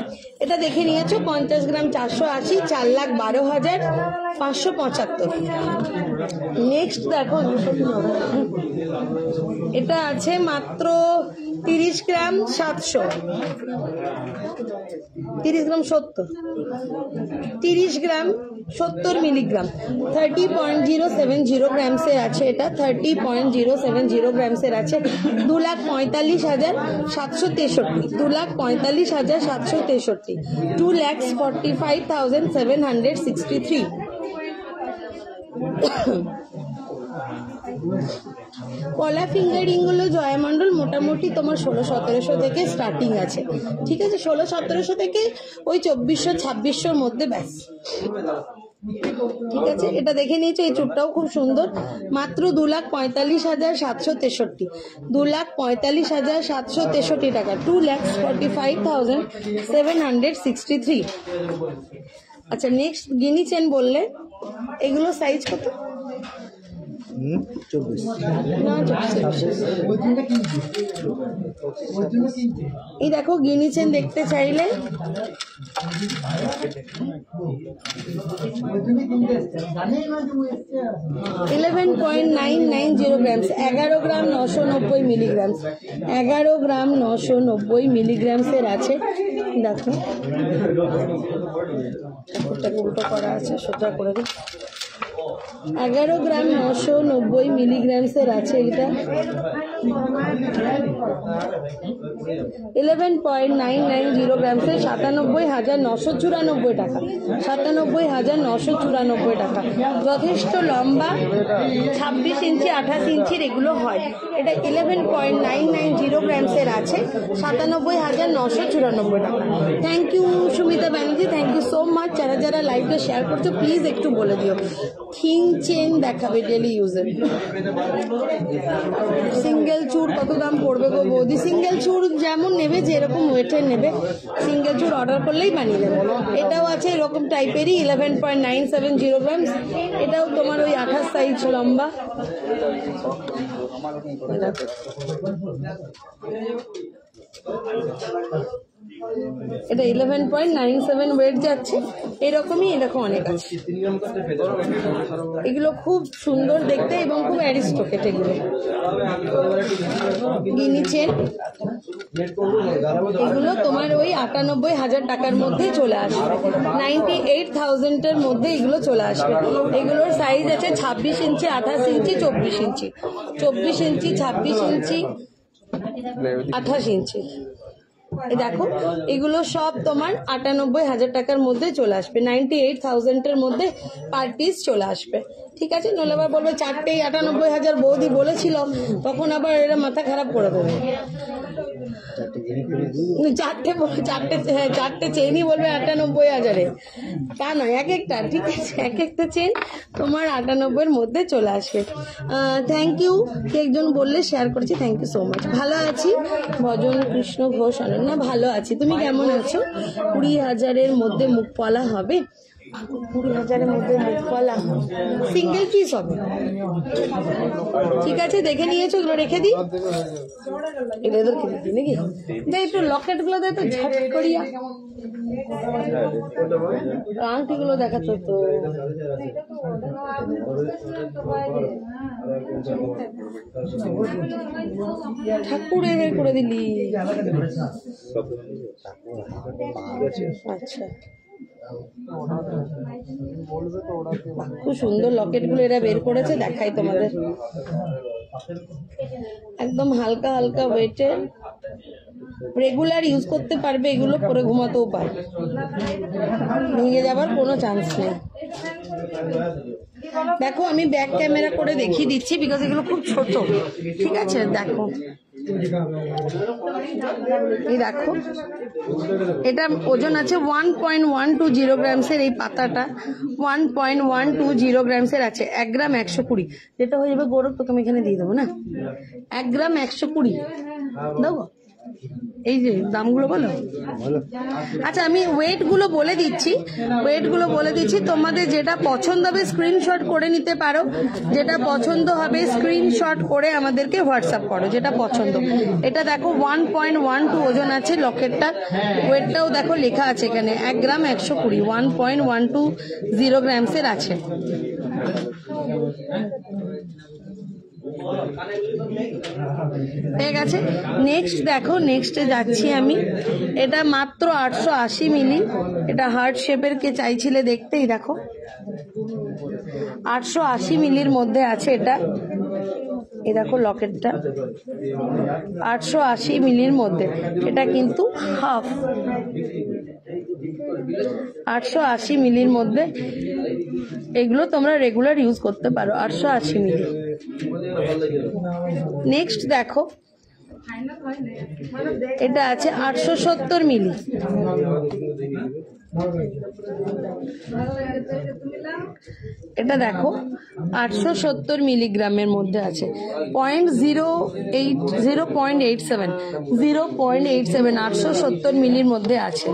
এটা দেখে নিয়েছো 50 গ্রাম 480, 4,12,575। নেক্সট দেখো, এটা আছে মাত্র 30 গ্রাম 700, 30 গ্রাম 70, 30 গ্রাম 70 মিলিগ্রাম, 30.070 গ্রামসের আছে এটা, 30.070 গ্রামসের আছে, 2,45,763, 2,45,763, 2,45,763। কলা ফিঙ্গারিং গুলো জয়মন্ডল মোটামুটি তোমার 1600-1700 থেকে স্টার্টিং আছে। ঠিক আছে, 1600-1700 থেকে ওই 2400-2600-র মধ্যে ব্যাস। ঠিক আছে, এটা দেখে নিয়েছো, এই চুটটাও খুব সুন্দর, মাত্র 2,45,763, 2,45,763 টাকা, 2,45,763। আচ্ছা নেক্সট গিনি চেন বললে, এগুলো সাইজ কত? 24 না 24। এই দেখো গিনি চেন দেখতে চাইলে 11.990 গ্রামস, 11 গ্রাম 990 মিলিগ্রাম, 11 গ্রাম 990 মিলিগ্রামসের আছে। দেখো উল্টো করা আছে, সোজা করে দিই। 11 গ্রাম 990 মিলিগ্রামসের আছে এটা, 11.990 গ্রামসে 97,994 টাকা, 97,994 টাকা। যথেষ্ট লম্বা, 26 ইঞ্চি 28 ইঞ্চির এগুলো হয়। এটা 11.990 গ্রামসের আছে, 97,994 টাকা। Thank you Sumita Banerjee, thank you so much. যারা যারা লাইভটা শেয়ার করছো প্লিজ একটু বলে দিও। থিং চেন দেখাবে ডেলি ইউজের। সিঙ্গেল চুর কত দাম পড়বে গো বৌদি? সিঙ্গেল চুর যেমন নেবে, যেরকম ওয়েটের নেবে, সিঙ্গেল চুর অর্ডার করলেই বানিয়ে দেবে। এটাও আছে এরকম টাইপেরই, 11.970 গ্রামস, এটাও তোমার ওই 28 সাইজ লম্বা। এটা 11.97 ওয়েট যাচ্ছে, এরকমই এরকম অনেক আছে। এগুলো খুব সুন্দর দেখতে এবং খুব অ্যারিস্টোকেট। এগুলো গিনি চেন, এগুলো তোমার ওই 98,000 টাকার মধ্যে চলে আসবে, 98,000-এর মধ্যে এগুলো চলে আসবে। এগুলোর সাইজ আছে 26 ইঞ্চি 28 ইঞ্চি 24 ইঞ্চি, 24 ইঞ্চি 26 ইঞ্চি 28 ইঞ্চি। এই দেখো এগুলো সব তোমার 98,000 টাকার মধ্যে চলে আসবে, 98,000-এর মধ্যে পার পিস চলে আসবে। ঠিক আছে, নইলে আবার বলবে 4টেই 98,000 বৌদি বলেছিল, তখন আবার এরা মাথা খারাপ করে দেবে। 4টে চেনই বলবে 98,000-এ, তা নয়, এক একটা। ঠিক আছে, এক একটা চেন তোমার 98-এর মধ্যে চলে আসবে। থ্যাংক ইউ, কে একজন বললে শেয়ার করেছি, থ্যাংক ইউ সো মাচ। ভালো আছি, ভজন কৃষ্ণ ঘোষ অনন্যা, ভালো আছি। তুমি কেমন আছো? 20,000-এর মধ্যে মুখ পলা হবে? 20,000-এর মধ্যে মুখওয়ালা সিঙ্গেল পিস হবে। ঠিক আছে, দেখে নিয়েছো, এগুলো রেখে দিই, এদেরকে দিই নাকি? দে একটু লকেট গুলো দে তো ঝট করিয়া, আংটি গুলো দেখাচ্ছ তো। ঠাকুর এদের করে দিলি। আচ্ছা, খুব সুন্দর লকেট গুলো এরা বের করেছে, দেখাই তোমাদের। একদম হালকা হালকা ওয়েটে, রেগুলার ইউজ করতে পারবে, এগুলো পরে ঘুমাতেও পারবে, ভেঙে যাবার কোনো চান্স নেই। দেখো আমি ব্যাক ক্যামেরা করে দেখিয়ে দিচ্ছি, বিকজ এগুলো খুব ছোট। ঠিক আছে, দেখো এই দেখো, এটা ওজন আছে 1.120 গ্রামসের। এই পাতাটা 1.120 গ্রামসের আছে। 1 গ্রাম 120, যেটা হয়ে যাবে গৌরব, তোকে আমি এখানে দিয়ে দেবো না। 1 গ্রাম 120 দেবো। এই যে দামগুলো বলো। আচ্ছা, আমি ওয়েট গুলো বলে দিচ্ছি, তোমাদের যেটা পছন্দ হবে স্ক্রিনশট করে নিতে পারো। যেটা পছন্দ হবে স্ক্রিনশট করে আমাদেরকে হোয়াটসঅ্যাপ করো, যেটা পছন্দ। এটা দেখো 1.12 ওজন আছে লকেটটা, ওয়েটটাও দেখো লেখা আছে এখানে 1 গ্রাম 120, 1.120 গ্রামসের আছে। ঠিক আছে, নেক্সট দেখো, নেক্সটে যাচ্ছি আমি। এটা মাত্র 880 মিলি। এটা হার্ট শেপের, কে চাইছিলে দেখতেই, দেখো 880 মিলির মধ্যে আছে এটা। এই দেখো লকেটটা 880 মিলির মধ্যে, এটা কিন্তু হাফ। 880 মিলির মধ্যে এগুলো তোমরা রেগুলার ইউজ করতে পারো। 880 মিলি। নেক্সট দেখো, এটা আছে 870 মিলি। এটা দেখো 870 মিলিগ্রামের মধ্যে আছে। 0.87 870 মিলির মধ্যে আছে।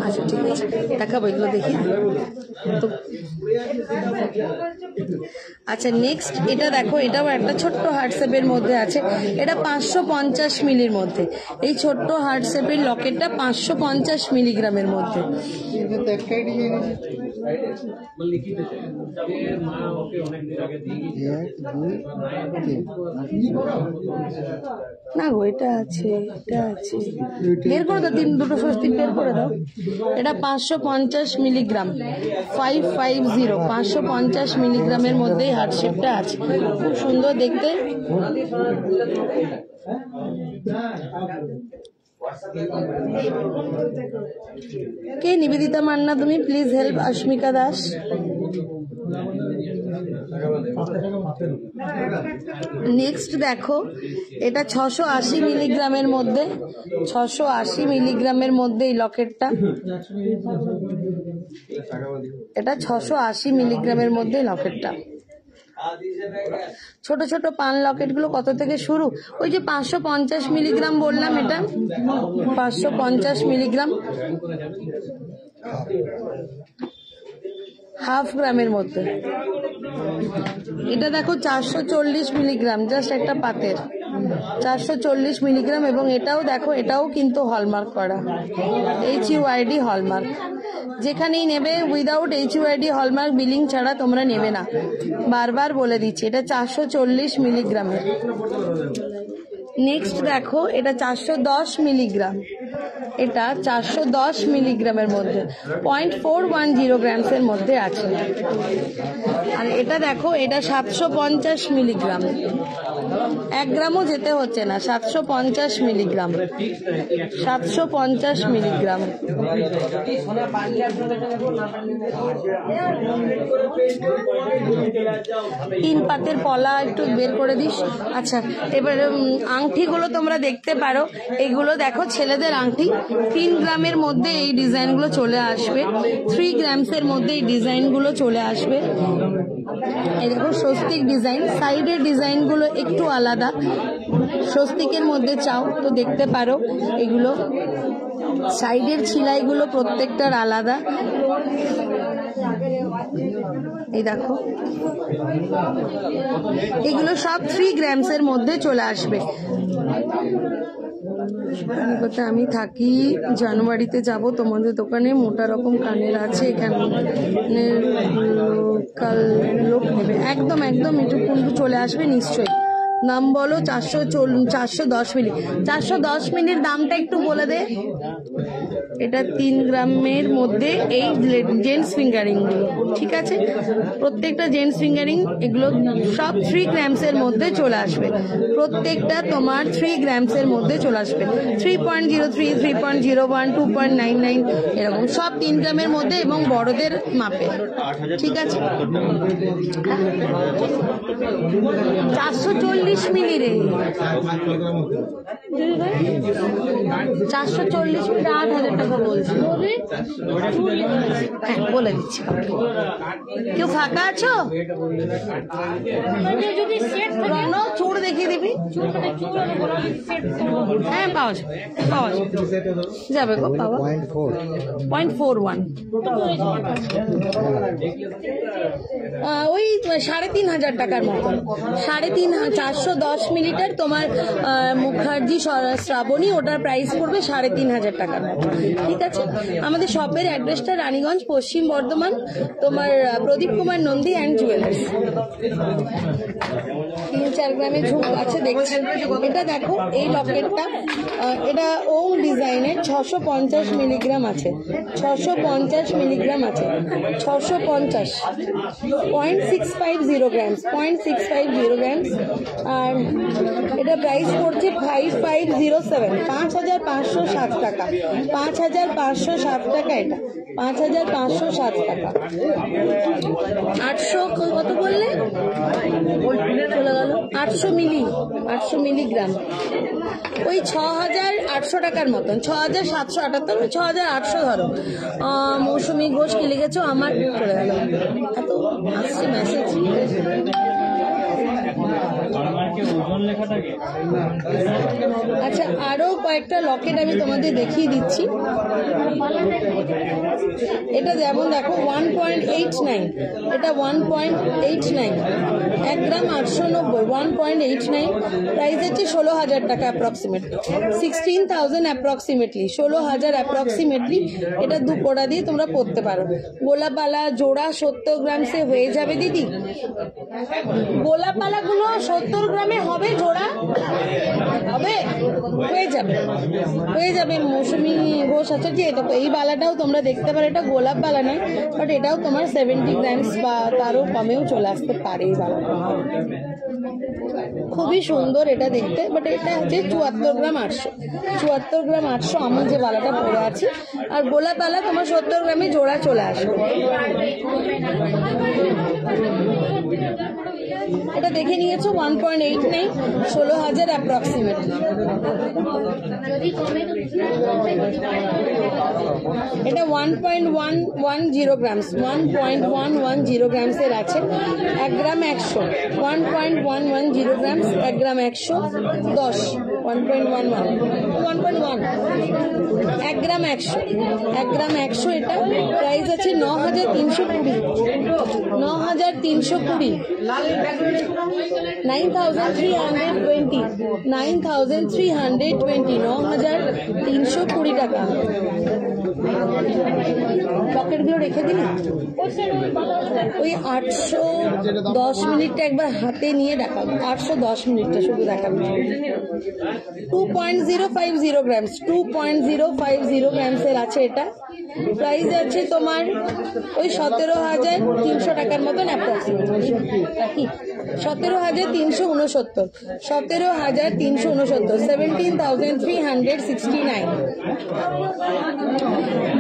আচ্ছা ঠিক আছে, দেখাবো এগুলো দেখি তো। আচ্ছা নেক্সট এটা দেখো, এটাও একটা ছোট্ট হার্ট শেপের মধ্যে আছে। এটা 550 মিলির মধ্যে। এই ছোট্ট হার্ট শেপের লকেটটা 550 মিলিগ্রামের মধ্যে। না গো, এটা আছে, এটা আছে, বের করে দাও, দুটো স্বস্তি বের করে দাও। এটা 550 মিলিগ্রাম, 550 550 মিলিগ্রামের মধ্যেই হার্ট শেপটা আছে। খুব সুন্দর দেখতে। কে নিবেদিতা মান্না তুমি? Please help অস্মিকা Das. নেক্সট দেখো, এটা 680 মিলিগ্রামের মধ্যে, 680 মিলিগ্রামের মধ্যে এই লকেটটা। এটা 680 মিলিগ্রামের মধ্যে লকেটটা। ছোট ছোট পান লকেট গুলো কত থেকে শুরু? ওই যে 550 মিলিগ্রাম বললাম, এটা 550 মিলিগ্রাম, হাফ গ্রামের মধ্যে। এটা দেখো 440 মিলিগ্রাম, জাস্ট একটা পাতের 440 মিলিগ্রাম। এবং এটাও দেখো, এটাও কিন্তু হলমার্ক করা, HUID হলমার্ক। যেখানেই নেবে উইদাউট HUID হলমার্ক বিলিং ছাড়া তোমরা নেবে না, বারবার বলে দিচ্ছি। এটা 440 মিলিগ্রামের। নেক্সট দেখো, এটা 410 মিলিগ্রাম। এটা 410 মিলিগ্রামের মধ্যে, 0.410 গ্রামসের মধ্যে আছে। আর এটা দেখো, এটা 750 মিলিগ্রাম, 1 গ্রামও যেতে হচ্ছে না, 750 মিলিগ্রাম, 750 মিলিগ্রাম। তিন পাতের পলা একটু বের করে দিস। আচ্ছা, এবারে আংটিগুলো তোমরা দেখতে পারো। এগুলো দেখো ছেলেদের আংটি, 3 গ্রামের মধ্যে এই ডিজাইনগুলো চলে আসবে, 3 গ্রামসের মধ্যে এই ডিজাইনগুলো চলে আসবে। এই দেখো স্বস্তিক ডিজাইন, সাইডের ডিজাইনগুলো একটু আলাদা। স্বস্তিকের মধ্যে চাও তো দেখতে পারো এগুলো। সাইডের ছিলাইগুলো প্রত্যেকটার আলাদা। এই দেখো, এগুলো সব 3 গ্রামসের মধ্যে চলে আসবে। আমি থাকি জানুয়ারিতে যাব তোমাদের দোকানে, মোটা রকম কানের আছে এখানে, লোক নেবে একদম একদম এটুকু চলে আসবে নিশ্চয়ই। নাম বলো। 410 মিলি। 410 মিলির দামটা একটু বলে দে। এটা 3 গ্রামের মধ্যে এই জেন্টস ফিঙ্গারিং গুলো, ঠিক আছে? প্রত্যেকটা জেন্টস ফিঙ্গারিং এগুলো সব 3 গ্রামসের মধ্যে চলে আসবে। প্রত্যেকটা তোমার 3 গ্রামসের মধ্যে চলে আসবে। 3.03, 3.01, 2.99 এরকম সব 3 গ্রামের মধ্যে এবং বড়দের মাপে, ঠিক আছে? 440 মিলি রে, 440 মিলি 8,000 টাকা বলছি। হ্যাঁ বলে দিচ্ছি। কেউ ফাঁকা আছো? চুড় দেখিয়ে দিবি। হ্যাঁ পাওয়া যাবে, পাওয়া যাবে গো, পাওয়া 0.41 ওই 3,500 টাকার মতো। 3,500, 410 মিলিটার তোমার মুখার্জি শ্রাবণী, ওটার প্রাইস পড়বে 3,500 টাকার মতো, ঠিক আছে? আমাদের শপের অ্যাড্রেসটা রানীগঞ্জ, পশ্চিম বর্ধমান, তোমার প্রদীপ কুমার নন্দী অ্যান্ড জুয়েলার্স। 3-4 গ্রামের ঝুঁক আছে দেখছি। এটা দেখো, এই লকেটটা এটা ওং ডিজাইনের 650 মিলিগ্রাম আছে, 650 মিলিগ্রাম আছে, 650, 0.650 গ্রামস, 0.650 গ্রামস। আর এটা প্রাইস পড়ছে 5507, 5,507 টাকা, 5,507 টাকা। এটা 5,507 টাকা। 800 কত বললে? চলে গেল। 800 মিলিগ্রাম, ওই 6,800 টাকার মতন, 6,778, 6,800 ধরো। মৌসুমী ঘোষ কি লিখেছো? আমার চলে গেল, এত আসছে মেসেজ। আচ্ছা, আরো কয়েকটা লকেট আমি তোমাদের দেখিয়ে দিচ্ছি। এটা যেমন দেখো 1.89, এটা 1.89, 1 গ্রাম 890, 1.89, প্রাইস হচ্ছে 16,000 টাকা অ্যাপ্রক্সিমেটলি, 16,000 অ্যাপ্রক্সিমেটলি, 16,000 অ্যাপ্রক্সিমেটলি। এটা 2 কোড়া দিয়ে তোমরা পড়তে পারো। গোলাপালা জোড়া 70 গ্রামসে হয়ে যাবে দিদি। গোলাপালা গুলো 70 গ্রামে হবে জোড়া? হবে, হয়ে যাবে, হয়ে যাবে। মৌসুমী ঘোষ আছে যে এটা, এই বালাটাও তোমরা দেখতে পারো, এটা গোলাপ বালা নয়, বাট এটাও তোমার 70 গ্রামস বা তারও কমেও চলে আসতে পারে এই বালাটা। খুবই সুন্দর এটা দেখতে, বাট এটা হচ্ছে 74 গ্রাম 800, 74 গ্রাম 800 আমি যে বালাটা পরে আছি। আর গোলাপ বালা তোমার 70 গ্রামে জোড়া চলে আসবে। এটা দেখে নিয়েছো 1.89, 16,000 অ্যাপ্রক্সিমেটলি। এটা 1.110 গ্রামস, 1.110 গ্রামসের আছে। 1 গ্রাম 100, 1.110 গ্রামস, 1 গ্রাম 110, 1.11, 1 গ্রাম 100, 1 গ্রাম 100। এটা প্রাইস আছে 9,320, 9,320, 9,320, 9,320, 9,320 টাকা। পকেটগুলো রেখে দিন। ওই 810 মিনিটটা একবার হাতে নিয়ে দেখাবো, 810 মিনিটটা শুধু দেখাবো। 2.050 গ্রামস, 2.050 গ্রামসের আছে এটা। প্রাইস আছে তোমার ওই 17,300 টাকার মতন অ্যাপ্রক্সিমেটলি, 17,369, 17,369, 17,369।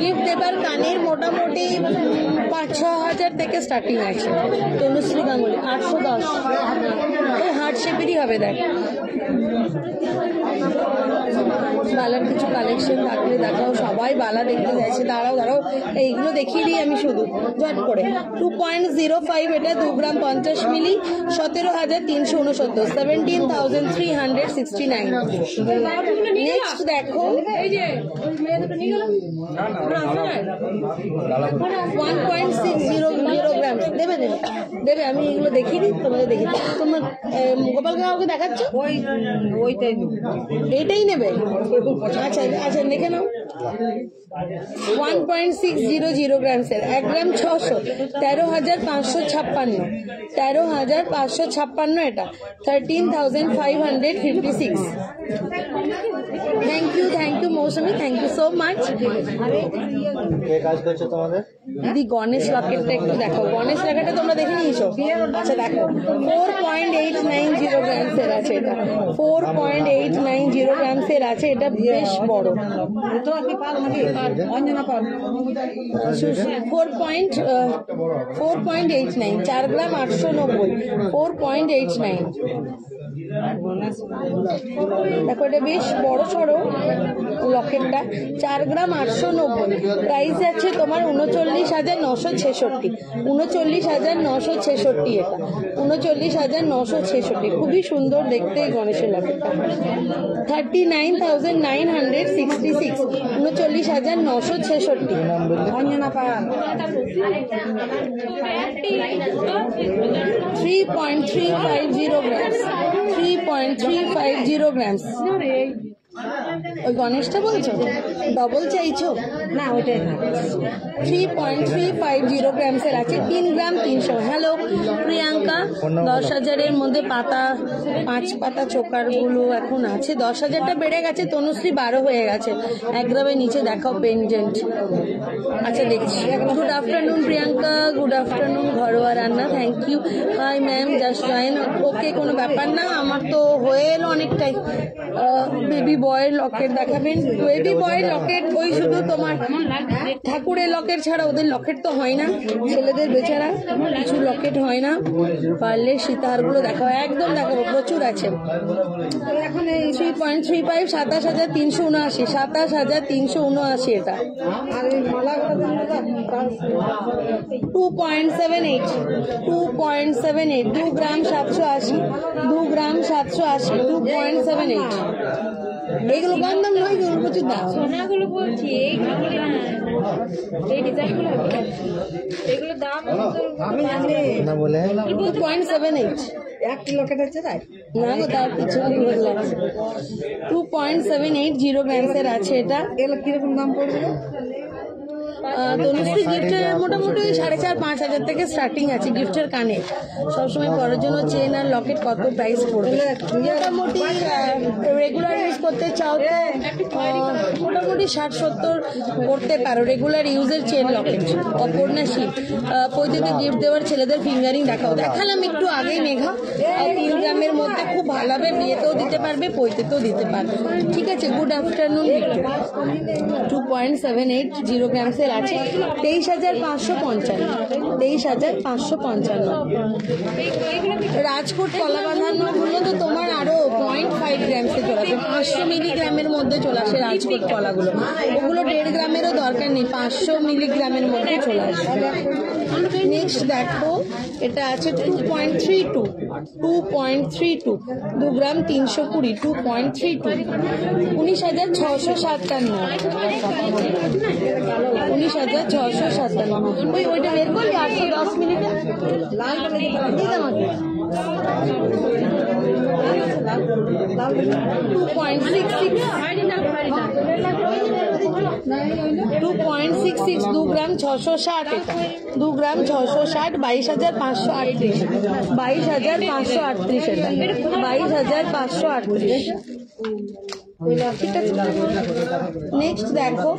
গিফট দেবার কানের মোটামুটি 5-6 হাজার থেকে স্টার্টিং আছে। তনুশ্রী গাঙ্গুলি 810, ওই হার্ট শেপেরই হবে। দেখ বালার কিছু কালেকশন থাকলে দেখাও, সবাই বালা দেখতে যাচ্ছে। দাঁড়াও এইগুলো দেখিয়ে দিই আমি শুধু ঝট করে। 2.05, এটা 2 গ্রাম 50 মিলি, 17,369, 17,369। নেক্সট দেখো 1.600 গ্রাম। দেবে দেবে দেবে, আমি এগুলো দেখিনি, তোমাদের দেখি। তোমার গোপাল কাকাকে দেখাচ্ছ? এইটাই নেবে? আচ্ছা আচ্ছা, দেখে নাও। 1.600 গ্রামসের, 1 গ্রাম 600, 13,556, 13,556 এটা, 13,556। Thank you Mousumi, thank you so much. কাজ করছো তোমাদের দিদি গণেশ লকেটটা একটু দেখো, গণেশ লকেটটা তোমরা দেখে নিয়েছো? আচ্ছা দেখো, 4.890 গ্রামসের আছে এটা, 4.890 গ্রামসের আছে, এটা বেশ বড়। 4.89, 4 গ্রাম 890, 4.89। দেখো এটা বেশ বড় সড়ো লকেটটা, 4 গ্রাম 890। প্রাইস আছে তোমার 39,966, 39,966 এটা, 39,966। খুবই সুন্দর দেখতে এই গণেশের লকেটটা। 39,966, 39,966। অঞ্জনা পাল 3.350 গ্রাম, 3.350 গ্রামস। ওই গণেশটা বলছো? ডবল চাইছো? না ওইটাই না। 3.350 গ্রামসের আছে, 3 গ্রাম 300। হ্যালো প্রিয়াঙ্কা, 10,000-এর মধ্যে পাতা 5 পাতা চোকার গুলো এখন আছে। 10,000টা বেড়ে গেছে, তনুশ্রী 12 হয়ে গেছে। 1 গ্রামের নিচে দেখাও পেনজেন্ট। আচ্ছা দেখছি। Good afternoon Priyanka, good afternoon. ঘরোয়া রান্না, thank you. Hi ma'am, just join. Okay, কোনো ব্যাপার না, আমার তো হয়ে এলো অনেকটাই। বেবি বয়ের লকেট দেখাবেন? বেবি বয়ের লকেট ওই শুধু তোমার ঠাকুরের লকেট ছাড়া ওদের লকেট তো হয় না, ছেলেদের বেচারা কিছু লকেট হয় না। পারলে সীতাহারগুলো দেখাও, একদম দেখাবো, প্রচুর আছে। 3.35, 27,379, 27,379 এটা। 2.78, 2.78, 2 গ্রাম 780, 2 গ্রাম 780, 2.78। এগুলো কম দাম নয়, এগুলো প্রচুর দাম। সোনাগুলো বলছি, এই ডিজাইনগুলো এগুলো দাম না বলে 2.78। একটি লকেট হচ্ছে তাই না গো, তার পিছনে 2.780 গ্রামসের আছে এটা। এগুলো কিরকম দাম পড়বে? তনুশ্রী গিফটের মোটামুটি 4,500-5,000 থেকে স্টার্টিং আছে। গিফটের কানে সবসময় পরার জন্য চেন আর লকেট কত প্রাইস পড়বে? মোটামুটি রেগুলার ইউজ করতে চাও তো মোটামুটি 60-70 করতে পারো। রেগুলার ইউজের চেন লকেট, অপর্ণা শীত। পৈতেতে গিফট দেওয়ার ছেলেদের ফিঙ্গারিং দেখাও। দেখালাম একটু আগেই মেঘা। 3 গ্রামের মধ্যে খুব ভালো হবে, বিয়েতেও দিতে পারবে, পৈতেতেও দিতে পারবে। ঠিক আছে, গুড আফটারনুন। 2.780 গ্রামসের আছে, 23,555, 23,555। রাজকোট কলা বাঁধানো গুলো তো তোমার আরো 0.5 গ্রামসে চলে আসে, 500 মিলিগ্রামের মধ্যে চলে আসে রাজকোট কলাগুলো। ওগুলো 1.5 গ্রামেরও দরকার নেই, 500 মিলিগ্রামের মধ্যে চলে আসে। নেক্সট দেখো, এটা আছে 2.32, 2.32, 2 গ্রাম 320, 2.32, 19,657, 19,657। ওইটা বের করবি 810 মিনিটে লাল দিয়ে আমাকে। 2.66, 2 গ্রাম 660, 2 গ্রাম 660, 22,538, 22,538 এটা, 22,538। ঠিক আছে। নেক্সট দেখো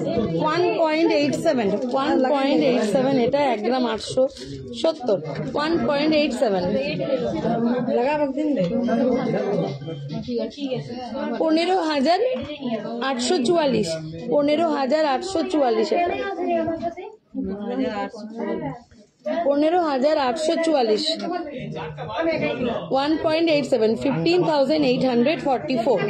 1.87, 1.87 এটা 1 গ্রাম 870, 1.87। 15,844, 15,844 এটা, 15,844, 1.87, 15,844।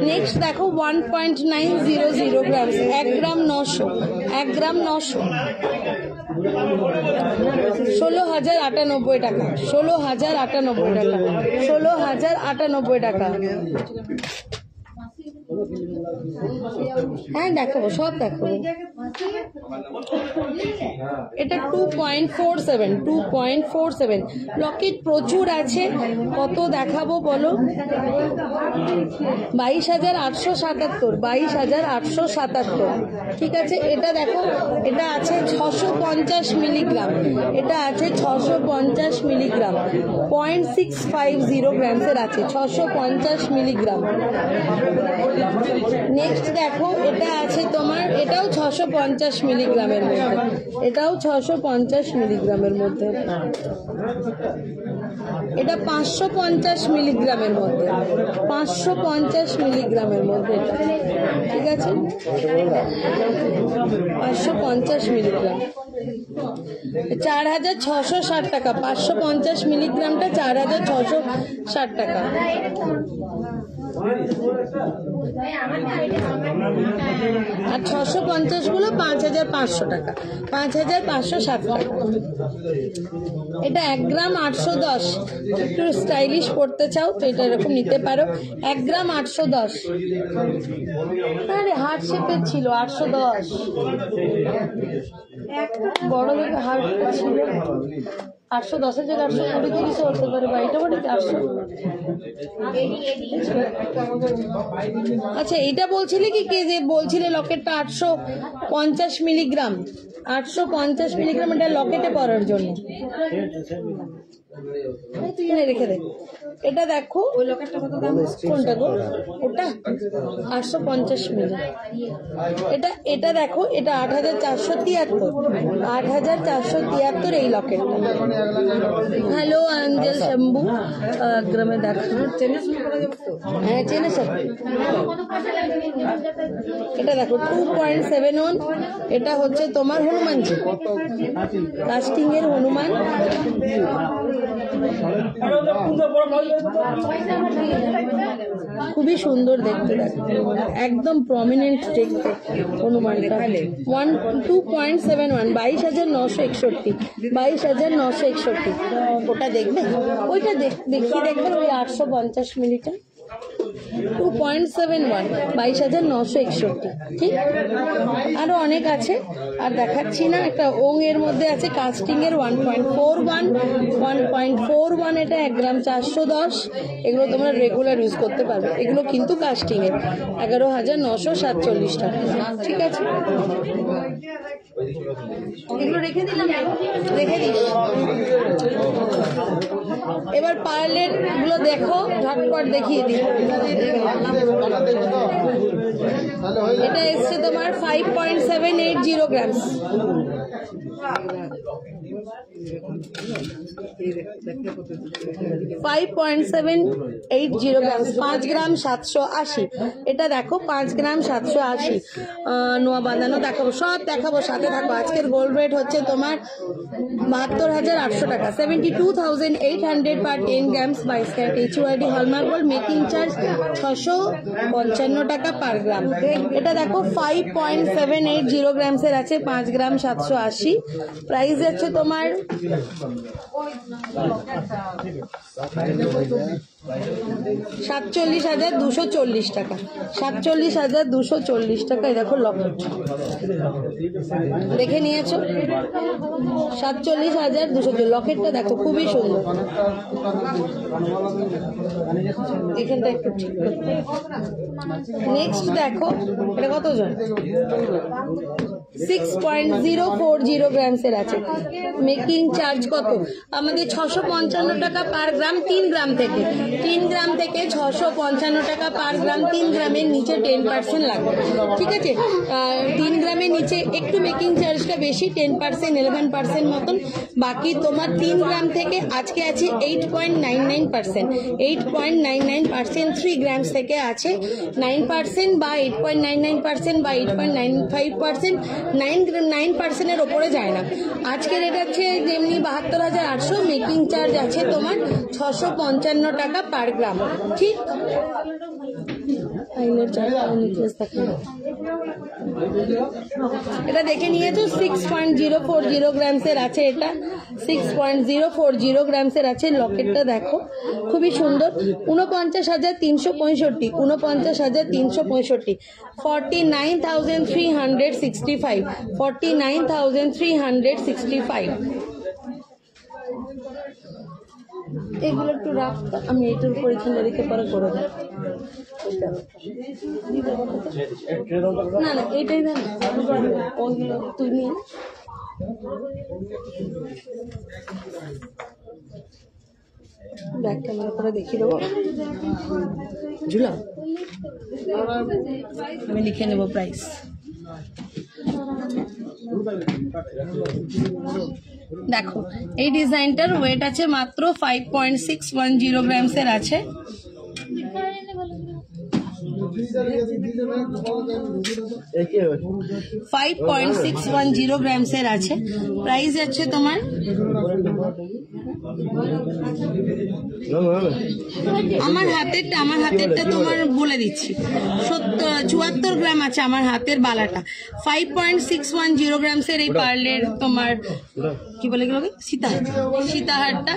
নেক্সট দেখো 1.900 গ্রাম, 1 গ্রাম 900, 1 গ্রাম 900, 16,098 টাকা, 16,098 টাকা, 16,098 টাকা। হ্যাঁ দেখাবো, সব দেখাবো। এটা 2.47, 2.47 লকেট প্রচুর আছে। কত দেখাবো বলো? 22,877, 22,877। ঠিক আছে, এটা দেখো, এটা আছে 650 মিলিগ্রাম, এটা আছে 650 মিলিগ্রাম, 0.650 গ্রামসের আছে, 650 মিলিগ্রাম। নেক্সট দেখো, এটা আছে তোমার, এটাও 650 মিলিগ্রামের মধ্যে, এটাও 650 মিলিগ্রামের মধ্যে। এটা 550 মিলিগ্রামের মধ্যে, 550 মিলিগ্রামের মধ্যে এটা। ঠিক আছে, 550 মিলিগ্রাম, 4,660 টাকা। 550 মিলিগ্রামটা 4,660 টাকা। আর 650 গুলো 5,500 টাকা, 5,560 টাকা। এটা 1 গ্রাম 810, একটু স্টাইলিশ পড়তে চাও তো এটা এরকম নিতে পারো। 1 গ্রাম 810, আরে হার্ট শেপের ছিল 810, বড় দেখে হার্ট ছিল 810 থেকে 820 কিছু হতে পারে, বা এটা বটে 800। আচ্ছা, এইটা বলছিলে কি যে বলছিলে লকেটটা 850 মিলিগ্রাম, 850 মিলিগ্রাম, এটা লকেটে পরার জন্য রেখে দে। এটা দেখো, ওই লকেটটা কত দাম? কোনটা গো? ওটা 850 মিলি। এটা দেখো, এটা 8,473, 8,473 এই লকেটটা। হ্যালো অঞ্জল শম্ভু, গ্রামে দেখো, হ্যাঁ চেনে সব। এটা দেখো 2.71, এটা হচ্ছে তোমার হনুমানজি, কাস্টিং এর হনুমান। খুবই সুন্দর দেখতে, দেখো একদম প্রমিনেন্ট দেখতে হনুমানটা। 2.71, 22,961, 22,961। ওটা দেখবে, ওইটা দেখিয়ে দেখবেন, ওই 850 মিলিটা 2.71, 22,961। ঠিক, আরো অনেক আছে, আর দেখাচ্ছি না। একটা ওং এর মধ্যে আছে কাস্টিং এর 1.41, 1.41, এটা 1 গ্রাম 410। এগুলো তোমরা রেগুলার ইউজ করতে পারবে, এগুলো কিন্তু কাস্টিং এর, 11,947 টাকা। ঠিক আছে, এগুলো রেখে দিলাম, রেখে দিস। এবার পার্লের গুলো দেখো, ঝটপট দেখিয়ে দিই। এটা এসছে তোমার 5.780 গ্রামস, 5.780 গ্রাম, 5 গ্রাম 780। এটা দেখো 5 গ্রাম 780। নোয়া বাঁধানো দেখাবো, সব দেখাবো, সাথে থাকবো। আজকের গোল্ড রেট হচ্ছে তোমার 72,800 টাকা, 72,800 per 10 grams 22 carat HUID hallmark gold. Making charge 655 টাকা পার গ্রাম। এটা দেখো 5.780 গ্রামসের আছে, 5 গ্রাম 780। প্রাইস যাচ্ছে তোমার 47,240 টাকা, 47,240 টাকা। দেখো লকেট দেখে নিয়েছো, 47,240। লকেটটা দেখো খুবই সুন্দর, এখানটা একটু ঠিক করতে। নেক্সট দেখো, এটা কত জন? 6.040 গ্রামসের আছে। মেকিং চার্জ কত আমাদের? 655 টাকা পার গ্রাম, 3 গ্রাম থেকে। 3 গ্রাম থেকে 655 টাকা পার গ্রাম। 3 গ্রামের নিচে 10% লাগবে। ঠিক আছে, 3 গ্রামের নিচে একটু মেকিং চার্জটা বেশি, 10%, 11% মতন। বাকি তোমার 3 গ্রাম থেকে আজকে আছে 8.99%, 8.99%। 3 গ্রামস থেকে আছে 9% বা 8.99% বা 8.95%, 9% ওপরে যায় না। আজকের রেট আছে যেমনি 72,800, মেকিং চার্জ আছে তোমার 655 টাকা পার গ্রাম। ঠিক, ফাইনের চারটা নেকলেস থাকে। এটা দেখে নিয়েছো 6.040 গ্রামসের আছে, এটা 6.040 গ্রামসের আছে। লকেটটা দেখো খুবই সুন্দর, 49,365, 49,365, 49,365, 49,365। এগুলো একটু রাখ, আমি এটার উপর এখানে রেখে পরে করে দেবো। না না এটাই দেন, ওইগুলো তুই নিয়ে ব্যাক ক্যামেরা করে দেখিয়ে দেবো। ঝুলা আমি লিখে নেবো প্রাইস। দেখো এই ডিজাইনটার ওয়েট আছে মাত্র 5.610 গ্রামসের আছে। 5.610 গ্রামসের আছে। প্রাইস আছে তোমার আমার হাতেরটা তোমার বলে দিচ্ছি 74 গ্রাম আছে আমার হাতের বালাটা। 5.610 গ্রামসের এই পার্লের তোমার কি বলে গেল সীতাহারটা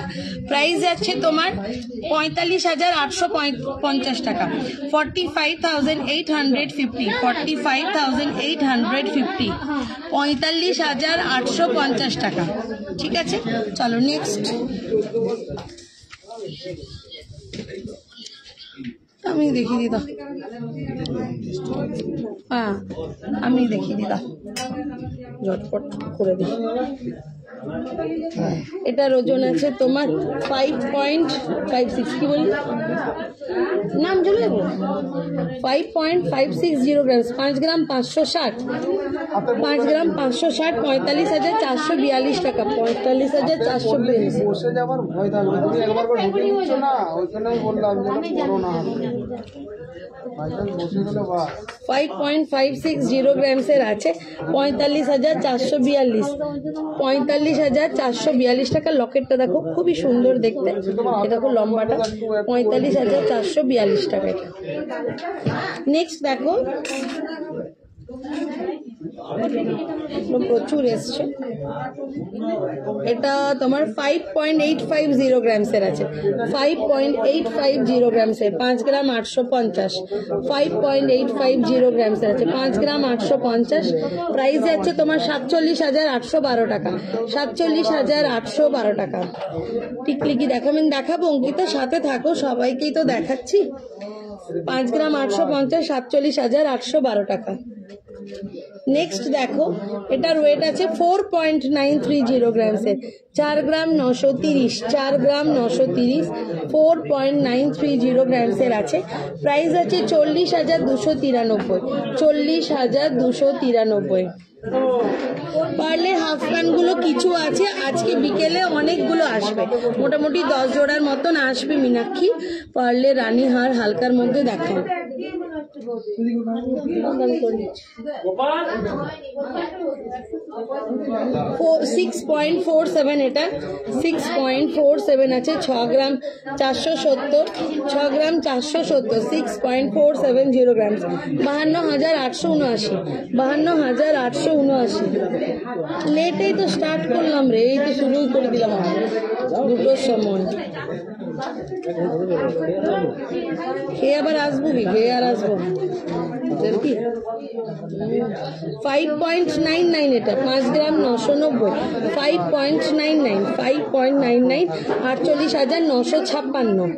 প্রাইস যাচ্ছে তোমার 45,850 টাকা। 45,850, 45,850, 45,850 টাকা। ঠিক আছে, চলো নেক্সট। আমি দেখিয়ে দিতাম, হ্যাঁ আমি দেখিয়ে দিতাম, ঝটপট করে দিই। এটার ওজন আছে তোমার 5.56, কি বলি নাম চলে 5.560 গ্রাম, 5 গ্রাম 560, 5 গ্রাম 560, 45,442 টাকা, 45,442। বসে যাবার ভয় থাকবে, তুমি একবার করে ঢুকে নিচ্ছ না, ওইখানেই বললাম যে করো না। 5.560 গ্রামসের আছে, 45,442, 45,442 টাকা। লকেটটা দেখো খুবই সুন্দর দেখতে, দেখো লম্বাটা 45,442 টাকা। নেক্সট দেখো প্রচুর এসছে, এটা তোমার 5.850 গ্রামসের আছে, 5.850 গ্রামসের, 5 গ্রাম 850, 5.850 গ্রামসের আছে, 5 গ্রাম 850। প্রাইস যাচ্ছে তোমার 47,812 টাকা, 47,812 টাকা। টিকলি কি দেখাবেন? দেখাবো অঙ্কিতা, সাথে থাকো, সবাইকেই তো দেখাচ্ছি। 5 গ্রাম 850, 47,812 টাকা। নেক্সট দেখো এটার ওয়েট আছে 4.930 গ্রামসের, 4 গ্রাম 930, 4 গ্রাম 930, 4.930 গ্রামসের আছে। প্রাইস আছে 40,293, 40,293। পার্লের হাফ প্যান্টগুলো কিছু আছে, আজকে বিকেলে অনেকগুলো আসবে, মোটামুটি 10 জোড়ার মতন আসবে। মীনাক্ষী পার্লের রানীহার হালকার মধ্যে দেখো, 6.47, এটা 6.47 আছে, 6 গ্রাম 470, 6 গ্রাম 470, 6.470 গ্রাম, 52,879, 52,879। লেটেই তো স্টার্ট করলাম রে, এই তো শুরুই করে দিলাম 2টোর সময়। খেয়ে আবার আসবো কি, খেয়ে আর আসবো। 5.99 এটা, 5 গ্রাম 990, 5.99, 5.99, 48,956।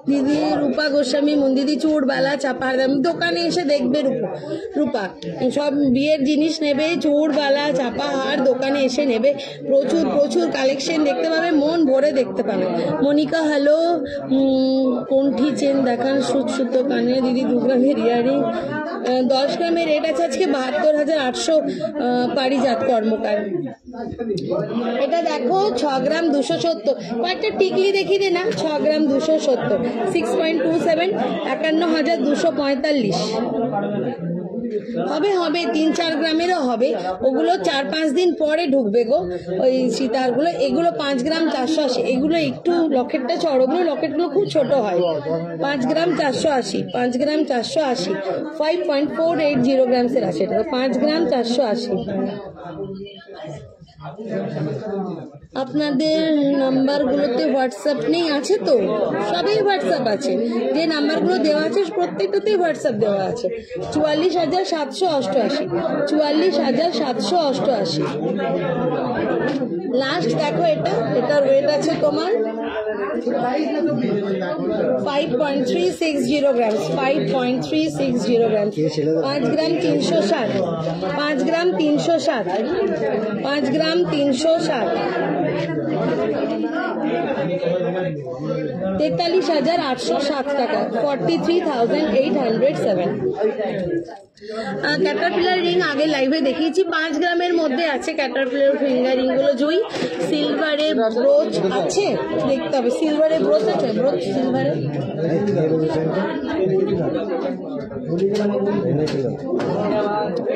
দিদি রূপা গোস্বামী দিদি চুড় বেলা চাপা, দোকানে এসে দেখবে রূপা সব বিয়ের জিনিস নেবে, চুড় বেলা চাপা হার দোকানে এসে নেবে, প্রচুর প্রচুর কালেকশন দেখতে পাবে, মন ভরে দেখতে পাবে। মনিকা হ্যালো, কোনটি চেন দেখান, সুতো কানে দিদি, 2 গ্রামের ইয়ারিং, 10 গ্রামের রেট আছে আজকে 72,800 পারিজাত কর্মকার। এটা দেখো 6 গ্রাম 270, কয়েকটা টিকলি দেখিয়ে দে না, 6 গ্রাম 270, 6.27, 51,245। হবে হবে 3-4 গ্রামেরও হবে, ওগুলো 4-5 দিন পরে ঢুকবে গো ওই সীতাহারগুলো। এগুলো 5 গ্রাম 480, এগুলো একটু লকেটটা চড়, ওগুলো লকেটগুলো খুব ছোট হয়। 5 গ্রাম 480, 5 গ্রাম 480, 5.480 গ্রামসের আছে এটা, 5 গ্রাম 480। আপনাদের নাম্বারগুলোতে হোয়াটসঅ্যাপ নেই? আছে তো, সবই হোয়াটসঅ্যাপ আছে, যে নাম্বারগুলো দেওয়া আছে প্রত্যেকটাতেই হোয়াটসঅ্যাপ দেওয়া আছে। 44,788, 44,788। লাস্ট দেখো এটা, এটার ওয়েট আছে তোমার 5.360 গ্রাম, 5.360 গ্রাম, 5 গ্রাম 360, 5 গ্রাম 360, 5 গ্রাম 360, 43,807 টাকা, 43,807। ক্যাটারপিলার রিং আগে লাইভে দেখিয়েছি, 5 গ্রামের মধ্যে আছে ক্যাটারপিলার ফিঙ্গার রিং গুলো। জুই সিলভারে ব্রোচ আছে, দেখতে হবে সিলভারে ব্রোচ আছে, ব্রোচ সিলভারে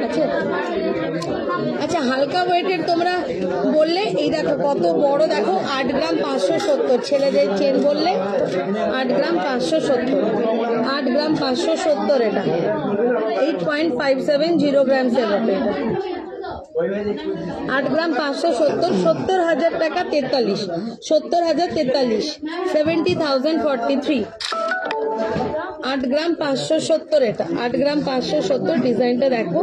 আচ্ছা। আচ্ছা হালকা ওয়েটের তোমরা বললে, এই দেখো কত বড়, দেখো 8 গ্রাম 570, ছেলেদের চেন বললে 8 গ্রাম 570, 8 গ্রাম 570 এটা 8.570 গ্রামসের মতো এটা। 8 গ্রাম 570, 70,000 টাকা 43, 70,043, 70,043। 8 গ্রাম 570 এটা, 8 গ্রাম 570। ডিজাইনটা দেখো,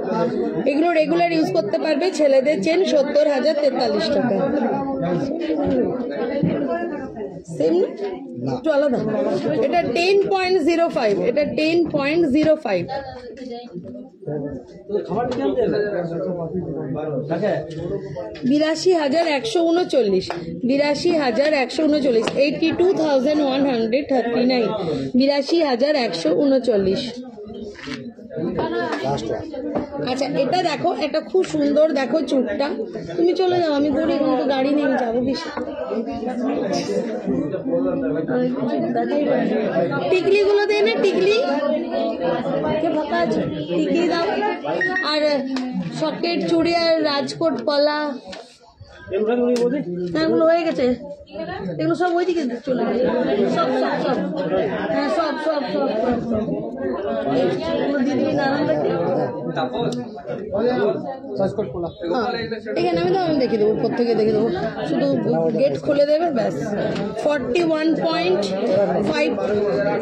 এগুলো রেগুলার ইউজ করতে পারবে। ছেলেদের চেন 70,043 টাকা। সেম না, একটু আলাদা। এটা 10.05, এটা 10.05। 82,139, 82,139, 82,139, 82,139। আচ্ছা এটা দেখো, এটা খুব সুন্দর, দেখো চুটটা। তুমি চলে যাও, আমি ঘুরে, কিন্তু গাড়ি নিয়ে যাবো কিসে। টিকলি গুলো দেয় না, টিকলি কে ফাঁকা আছে, টিকলি দাও। আর সকেট, চুড়ি আর রাজকোট পলা, এগুলো হয়ে গেছে, এগুলো সব ওইদিকে চলে গেছে, সব সব সব, হ্যাঁ সব সব সব সব সব দিদি নানান দেখে। এখানে আমি তো আমি দেখে দেবো, প্রত্যেকে দেখে দেবো, শুধু গেট খুলে দেবে ব্যাস। 41.5,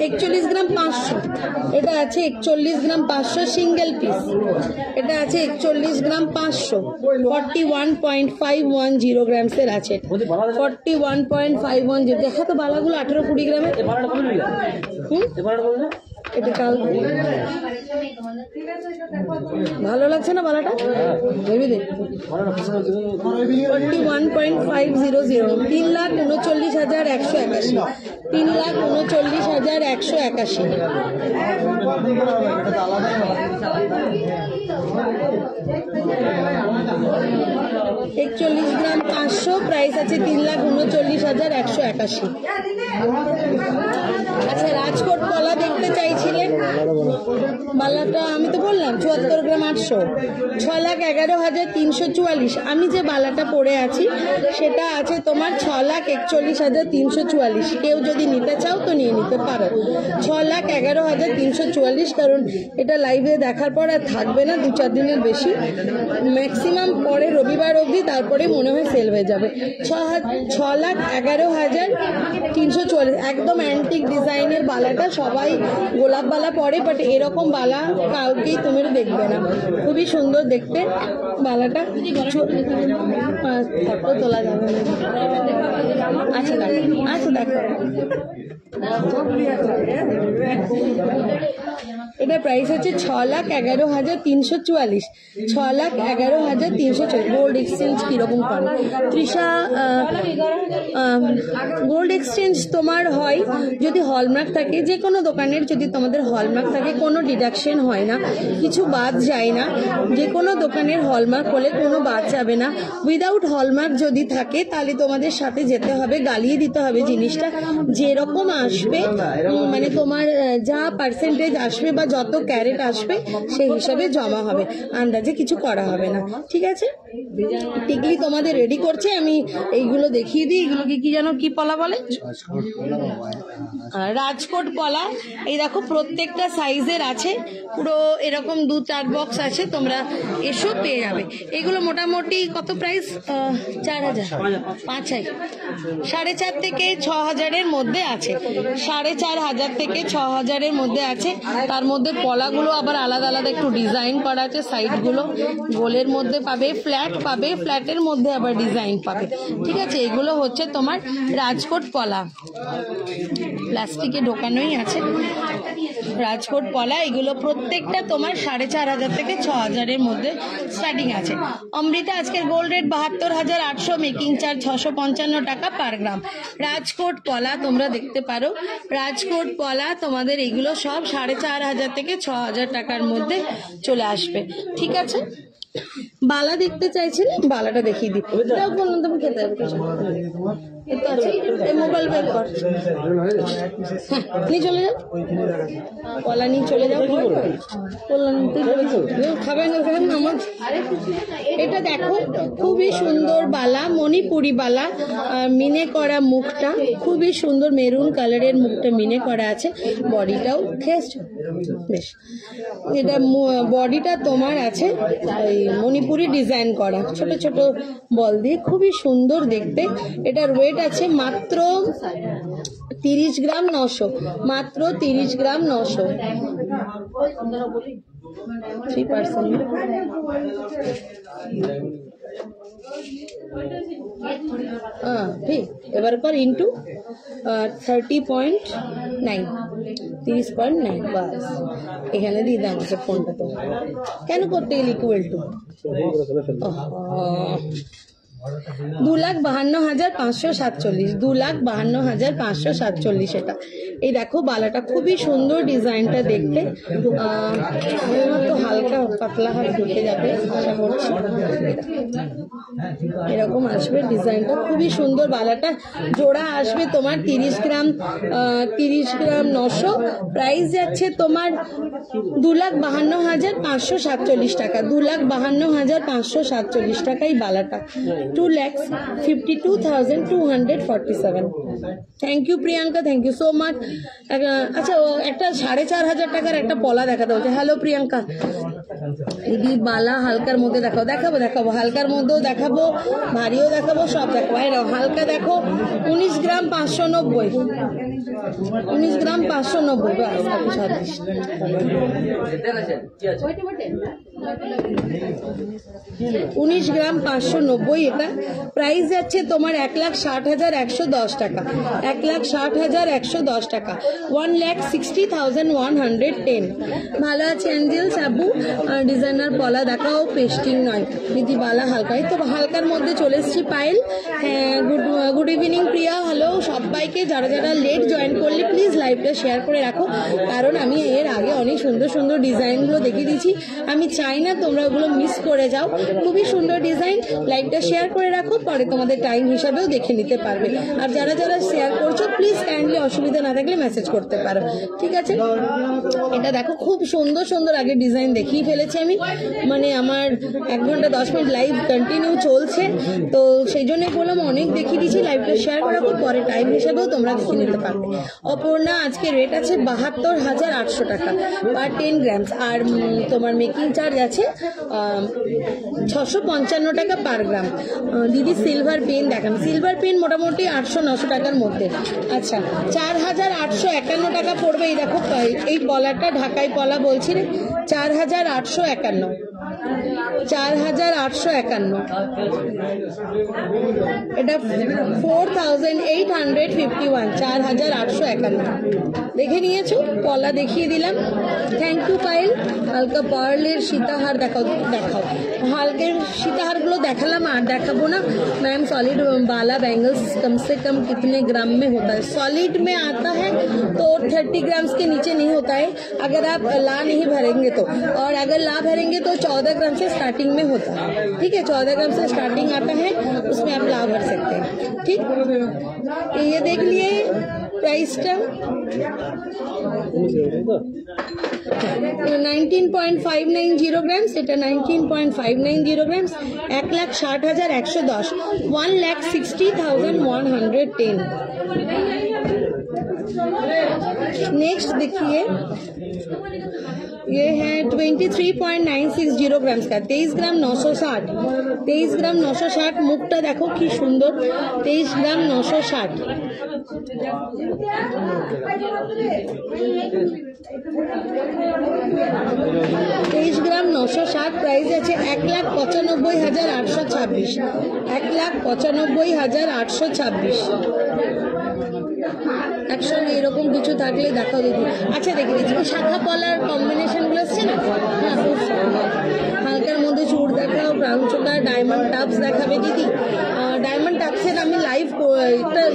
41 গ্রাম 500, এটা আছে 41 গ্রাম 500 সিঙ্গেল পিস, এটা আছে 41 গ্রাম 500, 41.510 গ্রামসের আছে, 41.510। দেখা তো বালাগুলো 18-20 গ্রামের। এটা কাল ভালো লাগছে না বালাটা, ভেবে দেখ। 41.500, 3,39,181, 3,39,181। 41 গ্রাম 500, প্রাইস আছে 3,39,181। আচ্ছা রাজকোট কলা দেখতে চাইছিলেন, বালাটা আমি তো বললাম 74 গ্রাম 800, 6,11,344। আমি যে বালাটা পরে আছি সেটা আছে তোমার 6,41,344। কেউ যদি নিতে চাও তো নিয়ে নিতে পারো, 6,11,344। কারণ এটা লাইভে দেখার পর আর থাকবে না 2-4 দিনের বেশি, ম্যাক্সিমাম পরে রবিবার অবধি, তারপরে মনে হয় সেল হয়ে যাবে। 6,11,344, একদম অ্যান্টিক ডিজাইনের বালাটা। সবাই গোলাপ বালা পরে, বাট এরকম বালা কাউকেই তুমি দেখবে না, খুবই সুন্দর দেখতে বালাটা। ফটো তোলা যাবে না। আচ্ছা দেখো, আচ্ছা দেখো, এটা প্রাইস হচ্ছে 6,11,344, 6,11,344। গোল্ড এক্সচেঞ্জ কিরকম করে তৃষা? গোল্ড এক্সচেঞ্জ তোমার হয় যদি হলমার্ক থাকে, যে কোনো দোকানের যদি তোমাদের হলমার্ক থাকে কোনো ডিডাকশন হয় না, কিছু বাদ যায় না। যে কোনো দোকানের হলমার্ক হলে কোনো বাদ যাবে না। উইদাউট হলমার্ক যদি থাকে তাহলে তোমাদের সাথে যেতে হবে, গালিয়ে দিতে হবে জিনিসটা যেরকম আসবে, মানে তোমার যা পার্সেন্টেজ আসবে বা যত ক্যারেট আসবে সেই হিসাবে জমা হবে, আন্দাজে কিছু করা হবে না, ঠিক আছে। টিকলি তোমাদের রেডি করছে, আমি এইগুলো দেখিয়ে দিই। এগুলোকে কি যেন কি পলা বলে, রাজকোট পলা। এই দেখো প্রত্যেকটা সাইজের আছে, পুরো এরকম 2-4 বক্স আছে, তোমরা এসো পেয়ে যাবে। এগুলো মোটামুটি কত প্রাইস? 4,000, 5,000, 4,500 থেকে 6,000-এর মধ্যে আছে, 4,500 থেকে 6,000-এর মধ্যে আছে। তার মধ্যে পলাগুলো আবার আলাদা আলাদা একটু ডিজাইন করা আছে, সাইডগুলো গোলের মধ্যে পাবে, ফ্ল্যাট পাবে, ফ্ল্যাটের মধ্যে আবার ডিজাইন পাবে, ঠিক আছে। এগুলো হচ্ছে তোমার রাজকোট পলা, প্লাস্টিকে ঢোকানোই আছে রাজকোট পলা। এগুলো প্রত্যেকটা তোমার 4,500 থেকে 6,000-এর মধ্যে স্টার্টিং আছে। অমৃতা আজকের গোল্ড রেট 72,800, মেকিং চার্জ 655 টাকা পার গ্রাম। রাজকোট পলা তোমরা দেখতে পারো, রাজকোট পলা তোমাদের এগুলো সব 4,500 থেকে 6,000 টাকার মধ্যে চলে আসবে, ঠিক আছে। বালা দেখতে চাইছিলে, বালাটা দেখিয়ে দিই। বললাম তুমি খেতে হবে, মোবাইল বের কর, নিয়ে চলে যাও, কলা নিয়ে চলে যাও। বললাম খাবেন আমার। এটা দেখো খুবই সুন্দর বালা, মণিপুরি বালা, মিনে করা মুখটা খুবই সুন্দর, মেরুন কালারের মুখটা মিনে করা আছে। বডিটাও খেয়েছো বেশ, এটা বডিটা তোমার আছে ওই মণিপুরি ডিজাইন করা, ছোট ছোট বল দিয়ে, খুবই সুন্দর দেখতে। এটার ওয়েট আছে মাত্র 30 গ্রাম 900, মাত্র 30 গ্রাম 900, 3%। ঠিক, এবার পর ইন্টু 30.9, 30.9, বাস এখানে দিয়ে দাম আছে ফোনটা। তো কেন করতে গেলে ইকুয়াল টু 2,52,547, 2,52,547 এটা। এই দেখো বালাটা খুবই সুন্দর, ডিজাইনটা দেখতে তো হালকা পাতলা হাত ঢুকে যাবে আশা করছি, এরকম আসবে ডিজাইনটা, খুবই সুন্দর। বালাটা জোড়া আসবে তোমার 30 গ্রাম 900, প্রাইস যাচ্ছে তোমার 2,52,547 টাকা, 2,52,547 টাকাই বালাটা, 2,52,247। Thank you Priyanka, thank you so much. আচ্ছা একটা 4,500 টাকার একটা পলা দেখাতে বলছে। হ্যালো প্রিয়াঙ্কা, দিদি বালা হালকার মধ্যে দেখাও, দেখাবো হালকার মধ্যেও দেখাবো, ভারীও দেখাবো, সব দেখাবো। হালকা দেখো 19 গ্রাম 590, 19 গ্রাম 590, বাস 19 গ্রাম 590, এটা প্রাইস যাচ্ছে তোমার 1,60,110 টাকা, 1,60,110 টাকা, 1,60,110। ভালো আছে অ্যাঞ্জেল সাবু, ডিজাইনার পলা দেখাও, পেস্টিং নয় দিদি, বালা হালকা। তো হালকার মধ্যে চলে এসেছি পায়েল। হ্যাঁ, গুড ইভিনিং প্রিয়া, হ্যালো সবাইকে। যারা যারা লেট জয়েন করলে প্লিজ লাইভটা শেয়ার করে রাখো, কারণ আমি এর আগে অনেক সুন্দর সুন্দর ডিজাইনগুলো দেখিয়ে দিচ্ছি, আমি চাই না তোমরা ওগুলো মিস করে যাও। খুবই সুন্দর ডিজাইন, লাইভটা শেয়ার করে রাখো, পরে তোমাদের টাইম হিসাবেও দেখে নিতে পারবে। আর যারা যারা শেয়ার করছো প্লিজ কাইন্ডলি অসুবিধা না থাকলে মেসেজ করতে পারো, ঠিক আছে। এটা দেখো খুব সুন্দর সুন্দর আগে ডিজাইন দেখিয়ে ফেলেছি আমি, মানে আমার 1 ঘন্টা 10 মিনিট লাইভ কন্টিনিউ চলছে, তো সেই জন্য বললাম অনেক দেখিয়ে দিচ্ছি, লাইভটা শেয়ার করার পর পরে টাইম হিসাবেও তোমরা দেখে নিতে পারবে। অপর্ণা আজকে রেট আছে 72,800 টাকা পার 10 গ্রামস, আর তোমার মেকিং চার্জ আছে 655 টাকা পার গ্রাম। দিদি সিলভার পেন দেখান, সিলভার পেন মোটামুটি 800-900 টাকার মধ্যে। আচ্ছা 4,851 টাকা পড়বে। এই দেখো এই পলাটা ঢাকাই পলা বলছি রে, 4,851, 4,851, এটা 4,851, 4,851 দেখে নিয়েছো, পলা দেখিয়ে দিলাম। Thank you Payel. হালকা পার্লের সীতাহার দেখাও, হালকের সীতাহারগুলো দেখালাম, আর দেখাবো না मैम। सॉलिड बाला बैंगल्स कम से कम कितने ग्राम में होता है? सॉलिड में आता है तो 30 ग्राम्स के नीचे नहीं होता है, अगर आप ला नहीं भरेंगे तो, और अगर ला भरेंगे तो 14 ग्राम से स्टार्टिंग में होता है, ठीक है। 14 ग्राम से स्टार्टिंग आता है, उसमें आप ला भर सकते हैं, ठीक। ये देख लिए প্রাইসটা 19.590 গ্রামস, এটা 19.590 গ্রামস, 1,60,110, 1,60,110। नेक्स्ट देखिए ये है 23.960 ग्राम्स का, 23 ग्राम 960, 23 ग्राम 960। मुखटा देखो की सुंदर, 23 ग्राम 960। तेईस ग्राम 960, प्राइस আছে 1,95,826, 1,95,826। একসঙ্গে এরকম কিছু থাকলে দেখাও দেখি। আচ্ছা দেখে দিচ্ছি শাখা পলার কম্বিনেশন গুলো আসছে না, হ্যাঁ খুব সুন্দর। হালকার মধ্যে চুড় দেখাও, ব্রাউন চোকা, ডায়মন্ড টাপস দেখাবে দিদি। ডায়মন্ড টাপসের আমি লাইভ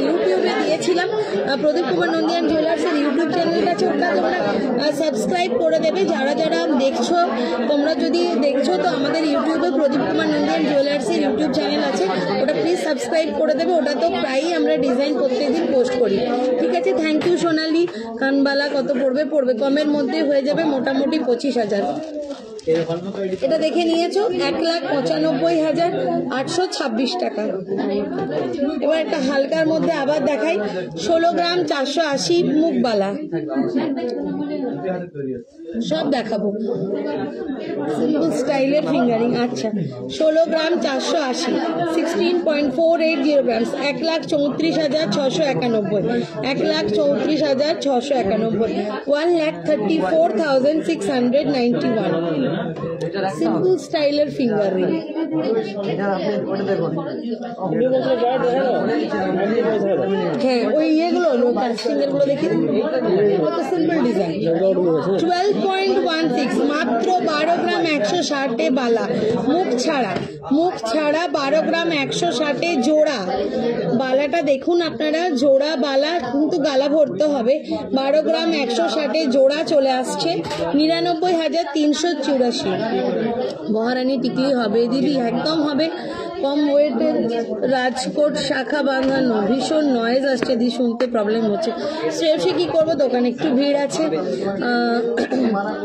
ইউটিউবে দিয়েছিলাম, প্রদীপ কুমার নন্দিয়ান জুয়েলার্সের ইউটিউব চ্যানেলটা আছে, ওটা তোমরা সাবস্ক্রাইব করে দেবে। যারা যারা দেখছো, তোমরা যদি দেখছো তো আমাদের ইউটিউবে প্রদীপ কুমার নন্দিয়ান জুয়েলার্সের ইউটিউব চ্যানেল আছে, ওটা প্লিজ সাবস্ক্রাইব করে দেবে। ওটা তো প্রায়ই আমরা ডিজাইন প্রত্যেকদিন পোস্ট করি। ঠিক আছে, থ্যাংক ইউ সোনালি। কানবালা কত পড়বে? পড়বে কমের মধ্যে হয়ে যাবে মোটামুটি 25,000। এটা দেখে নিয়েছো 1,95,826 টাকা। এবার একটা হালকার মধ্যে আবার দেখাই, 16 গ্রাম 480 মুখবালা, সব দেখাবো সিম্পল স্টাইলের ফিঙ্গারিং। আচ্ছা 16 গ্রাম 480, 16.480 গ্রামস, 1,34,691, 1,34,691, 1,34,691। সিম্পল স্টাইলের ফিঙ্গার রিং। হ্যাঁ ওই ইয়েগুলো সিঙ্গেল গুলো দেখি, কত সিম্পল ডিজাইন। 12.16, মাত্র 12 গ্রাম 160 বালা, মুখ ছাড়া 12 গ্রাম 160 জোড়া। বালাটা দেখুন আপনারা, জোড়া বালা কিন্তু গালা ভরতে হবে। 12 গ্রাম 160 জোড়া চলে আসছে 99,384। মহারানী টিকলি হবে দিদি, একদম হবে। কম ওয়েটের রাজকোট শাখা বাঁধানো, ভীষণ নয়েজ আসছে দি, শুনতে প্রবলেম হচ্ছে। শ্রেয়সী কি করবো, দোকানে একটু ভিড় আছে।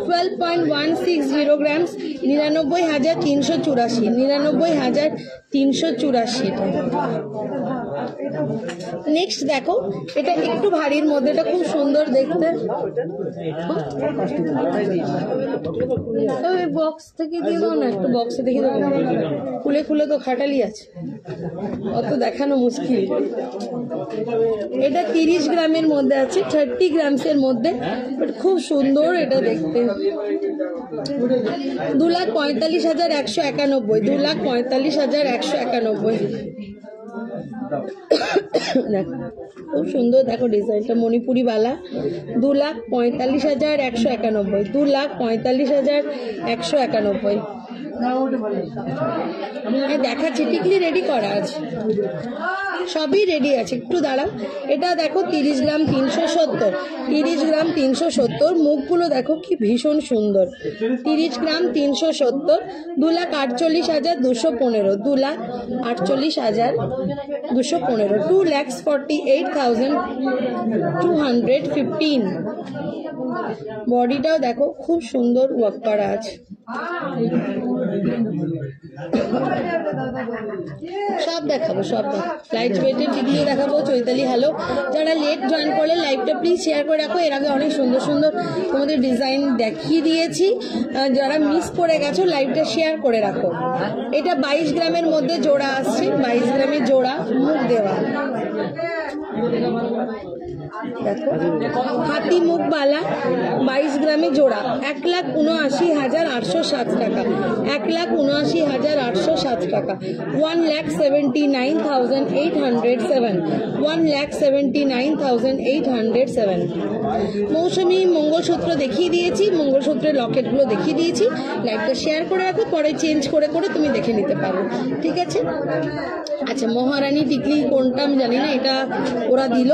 12.160 গ্রামস, 99,384, 99,384। নেক্সট দেখো, এটা একটু ভারীর মধ্যে, এটা খুব সুন্দর দেখতে। বক্স থেকে দিয়ে দাও না, একটু বক্সে দেখি দেবো, খুলে খুলে তো খাটালি আছে, অত দেখানো মুশকিল। এটা 30 গ্রামের মধ্যে আছে, 30 গ্রামসের মধ্যে, বাট খুব সুন্দর এটা দেখতে। 2,45,191, 2,45,191। দেখো খুব সুন্দর, দেখো ডিজাইনটা মণিপুরি বালা। 2,45,191, 2,45,191। দেখাচ্ছি, টিকলি রেডি করা আছে, সবই রেডি আছে, একটু দাঁড়াও। এটা দেখো 30 গ্রাম 370, 30 গ্রাম 370। মুখগুলো দেখো কি ভীষণ সুন্দর। 30 গ্রাম 370, 2,48,215, 2,48,215, 2,48,215। বডিটাও দেখো খুব সুন্দর ওয়ার্ক করা আছে। সব দেখাবো, সব লাইট ওয়েটের টিকলি দেখাবো। চৈতালি হ্যালো, যারা লেট জয়েন করলে লাইভটা প্লিজ শেয়ার করে রাখো। এর আগে অনেক সুন্দর সুন্দর তোমাদের ডিজাইন দেখিয়ে দিয়েছি, যারা মিস করে গেছো লাইভটা শেয়ার করে রাখো। এটা 22 গ্রামের মধ্যে জোড়া আসছে, 22 গ্রামের জোড়া, মুখ দেওয়া। দেখো হাতি মুখ বালা, 22 গ্রামে জোড়া, 1,79,807 টাকা, 1,79,807 টাকা। 1,79,807, 1,79,807। মৌসুমি মঙ্গলসূত্র দেখিয়ে দিয়েছি, মঙ্গলসূত্রের লকেটগুলো দেখিয়ে দিয়েছি। লাইভটা শেয়ার করে রাখো, পরে চেঞ্জ করে করে তুমি দেখে নিতে পারো, ঠিক আছে? আচ্ছা, মহারানী টিকলি কোনটা আমি জানি না, এটা ওরা দিল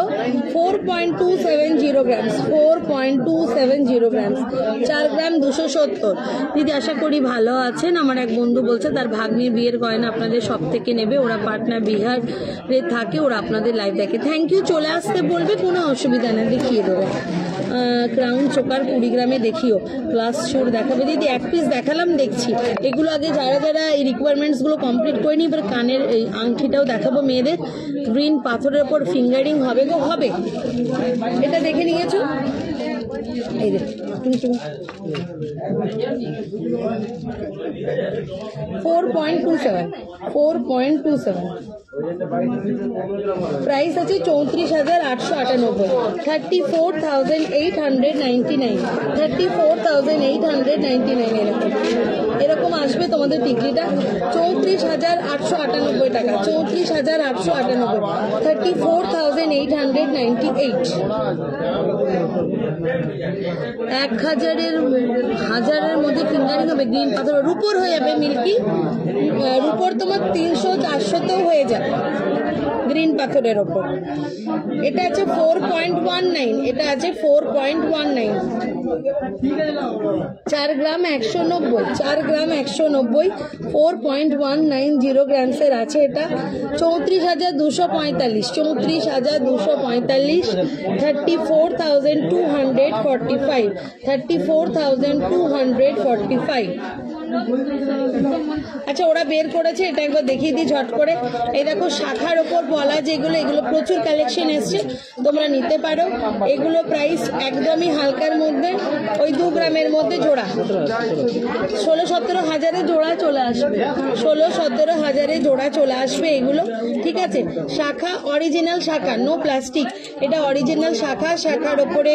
4.270 গ্রামস, 4.270 গ্রামস, 4 গ্রাম 270। দিদি আশা করি ভালো আছেন। আমার এক বন্ধু বলছে তার ভাগ্নির বিয়ের গয়না আপনাদের সব থেকে নেবে, ওরা পাটনা বিহারে থাকে, ওরা আপনাদের লাইভ দেখে। থ্যাংক ইউ, চলে আসতে বলবে, কোনো অসুবিধা নেই, দেখিয়ে দেবে। ক্রাউন চোকার 20 গ্রামে দেখিও, প্লাস শোর দেখাবে দিদি। এক পিস দেখালাম, দেখছি এগুলো আগে যারা যারা এই রিকোয়ারমেন্টসগুলো কমপ্লিট করে নি, এবার কানের এই আংটিটাও দেখাবো মেয়েদের। গ্রিন পাথরের ওপর ফিঙ্গারিং হবে গো, হবে। এটা দেখে নিয়েছো, এই দেখ 4.27, 4.27 প্রাইস আছে 34,898, 34,899, 34,899 এরকম আসবে তোমাদের টিকলিটা। 34,898 টাকা, 34,898, 34,898। 1,000-এর মধ্যে ফিঙ্গারিং হবে, গ্রিন পাথর, রুপোর হয়ে যাবে মিল্কি, রুপোর তোমার 300-400তেও হয়ে যাবে গ্রিন পাথরের ওপর। এটা আছে 4.19, এটা আছে 4.19, 4 গ্রাম 190, 4 গ্রাম 190, 4.190 গ্রামসের আছে এটা। 34,245, 34,245, 34,245, 34,245। আচ্ছা, ওরা বের করেছে, এটা একবার দেখিয়ে দিই ঝট করে। এই দেখো শাখার ওপর বলা যেগুলো, এগুলো প্রচুর কালেকশন এসছে, তোমরা নিতে পারো। এগুলো প্রাইস একদমই হালকার মধ্যে, ওই 2 গ্রামের মধ্যে জোড়া 16-17 হাজারে জোড়া চলে আসবে, 16-17 হাজারে জোড়া চলে আসবে এগুলো, ঠিক আছে? শাখা অরিজিনাল শাখা, নো প্লাস্টিক, এটা অরিজিনাল শাখা। শাখার ওপরে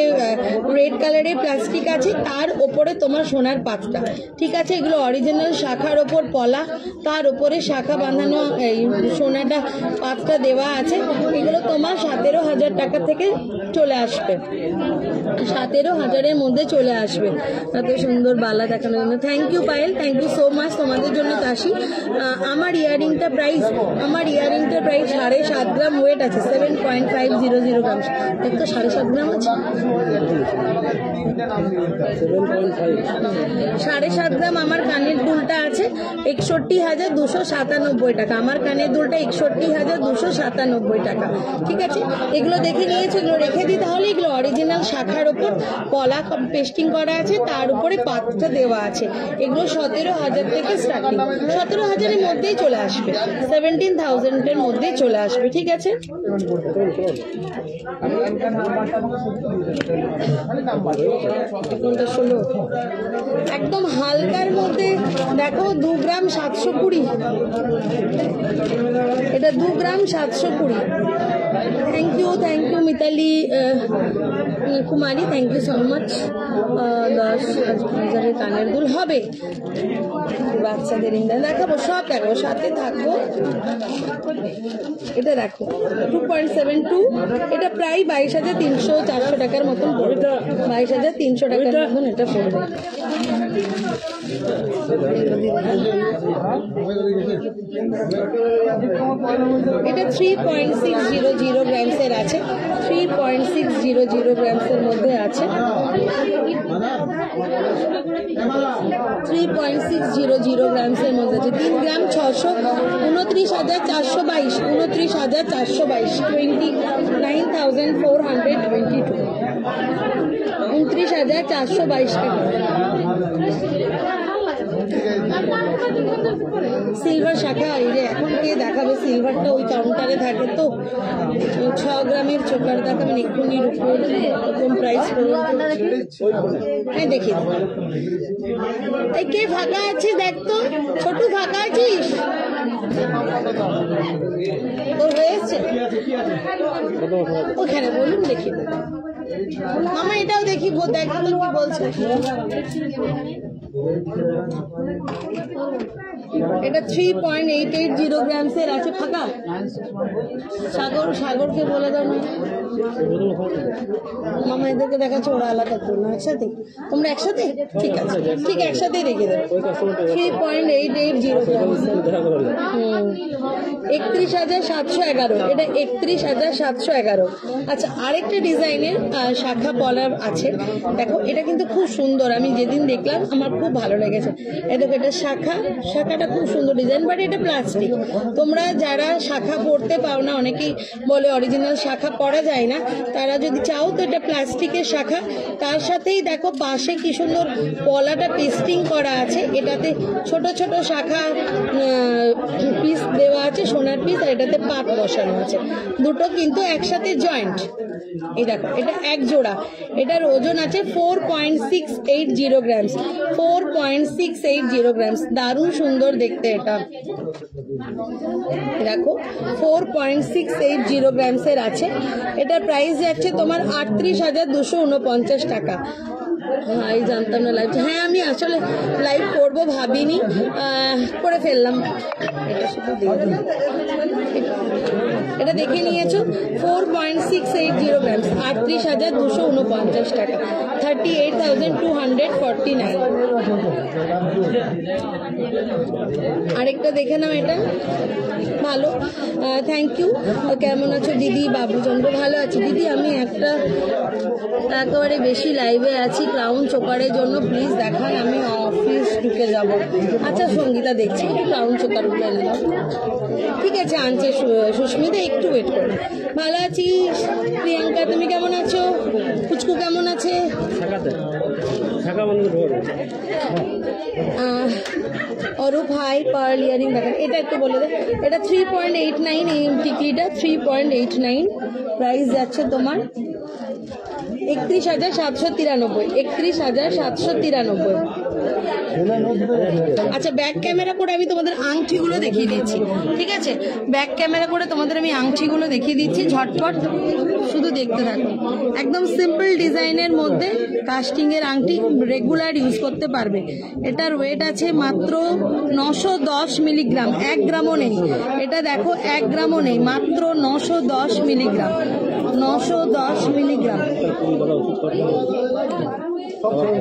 রেড কালারের প্লাস্টিক আছে, তার ওপরে তোমার সোনার পাতটা, ঠিক আছে? এগুলো অরিজিনাল শাখার ওপর পলা, তার উপরে শাখা বাঁধানো, এই সোনাটা পাতটা দেওয়া আছে। এগুলো তোমার 17,000 টাকা থেকে চলে আসবে, 17,000-এর মধ্যে চলে আসবে। এত সুন্দর বালা দেখানোর জন্য thank you Payel, thank you so much, তোমাদের জন্য কাশি। আমার ইয়ারিংটা প্রাইস 7.5 গ্রাম ওয়েট আছে, 7.500 গ্রাম। দেখতো 7.5 গ্রাম আছে, 7.5 গ্রাম। আমার কানের দুলটা আছে 61,297 টাকা, আমার কানের দুলটা 61,297 টাকা, ঠিক আছে? এগুলো দেখে নিয়েছো, এগুলো রেখে দিই তাহলে। এগুলো অরিজিনাল শাখার ওপর পলা পেস্টিং করা আছে, তার উপরে পাতটা দেওয়া আছে। এগুলো 17,000 থেকে স্টার্টিং, 17,000-এর মধ্যেই চলে আসবে, 17,000-এর মধ্যেই চলে আসবে, ঠিক আছে? একদম হালকার মধ্যে দেখো 2 গ্রাম 720, এটা 2 gram 720। Thank you Mitali Kumari, thank you so much. 10,000-এর কানের দুল হবে, বাচ্চাদের ইন্দা দেখাবো, সব দেখাবো, সাথে থাকবো। এটা দেখো 2.72, এটা প্রায় 22,300-400 টাকার মতন পড়বে, 22,300 টাকার মতন এটা পড়বে। এটা 3.600 গ্রামসের আছে, 3.600 গ্রামসের মধ্যে আছে, 3.600 গ্রামসের মধ্যে আছে। 3 গ্রাম 600, 29,422, 29,422, 29,422, 29,422 টাকা। সিলভার শাখা, এই যে এখন কে দেখাবে সিলভারটা, ওই কাউন্টারে থাকে তো। 6 গ্রামের চোকার দেখাবেন এক্ষুনি, রূপোর এরকম প্রাইস করবো। হ্যাঁ দেখি, এই কে ফাঁকা আছিস দেখ তো, ছোট ফাঁকা আছিস? তোর হয়েছে ওখানে, বলুন দেখি। মামা এটাও দেখি, দেখা তো কি বলছে। এটা 3.880 গ্রামসের আছে। ফাঁকা সাগরকে বলে দাও না মামা, এদেরকে দেখাচ্ছে, ওরা আলাদা করো না, একসাথে তোমরা একসাথে, ঠিক আছে, ঠিক একসাথেই রেখে দেবো। 3.880 গ্রামস, 31,711, এটা 31,711। আচ্ছা, আরেকটা ডিজাইনের শাখা পলার আছে, দেখো এটা কিন্তু খুব সুন্দর, আমি যেদিন দেখলাম আমার খুব ভালো লেগেছে। এই দেখো এটা শাখাটা খুব সুন্দর ডিজাইন, বাট এটা প্লাস্টিক। তোমরা যারা শাখা পরতে পাও না, অনেকেই বলে অরিজিনাল শাখা পরা যায় না, তারা যদি চাও তো এটা প্লাস্টিকের শাখা। তার সাথেই দেখো পাশে কি সুন্দর পলাটা পেস্টিং করা আছে, এটাতে ছোট ছোট শাখা পিস দেওয়া আছে, সোনার পিস, আর এটাতে পাত বসানো আছে, দুটো কিন্তু একসাথে জয়েন্ট। এই দেখো এটা এক জোড়া, এটার ওজন আছে 4.680 গ্রামস, 4.680 গ্রামস। দারুণ সুন্দর দেখতে এটা, দেখো 4.680 গ্রামসের আছে। এটার প্রাইস যাচ্ছে তোমার 38,249 টাকা। হ্যাঁ, এই জানতাম না লাইভ, হ্যাঁ আমি আসলে লাইভ করবো ভাবিনি, করে ফেললাম। এটা শুধু এটা দেখে নিয়েছো, 4.680 গ্রামস, 38,249 টাকা, 38,249। আরেকটা দেখে নাও, এটা ভালো, থ্যাংক ইউ। কেমন আছো দিদি? বাবুচন্দ্র ভালো আছি দিদি। আমি একেবারে বেশি লাইভে আছি, ক্রাউন চোকারের জন্য প্লিজ দেখান, আমি অফিস ঢুকে যাব। আচ্ছা সঙ্গীতা দেখছি, একটু ক্রাউন চোকার উঠে নিলাম, ঠিক আছে আনছে সুস্মিতা, একটু ওয়েট করো। ভালো আছি প্রিয়াঙ্কা, তুমি কেমন আছো? পুচকু কেমন আছে? অরূপ হাই, পার্ল ইয়ারিং দেখেন, এটা একটু বলে দেয়। এটা 3.89, এই টিকলিটা 3.89, প্রাইস যাচ্ছে তোমার 31,793, 31,793। আচ্ছা, ব্যাক ক্যামেরা করে আমি তোমাদের আংটিগুলো দেখিয়ে দিচ্ছি, ঠিক আছে? ব্যাক ক্যামেরা করে তোমাদের আমি আংটিগুলো দেখিয়ে দিচ্ছি, ঝটপট শুধু দেখতে থাকো। একদম সিম্পল ডিজাইনের মধ্যে কাস্টিং এর আংটি, রেগুলার ইউজ করতে পারবে। এটার ওয়েট আছে মাত্র 910 মিলিগ্রাম, 1 গ্রামও নেই। এটা দেখো 1 গ্রামও নেই, মাত্র 910 মিলিগ্রাম, 910 মিলিগ্রাম।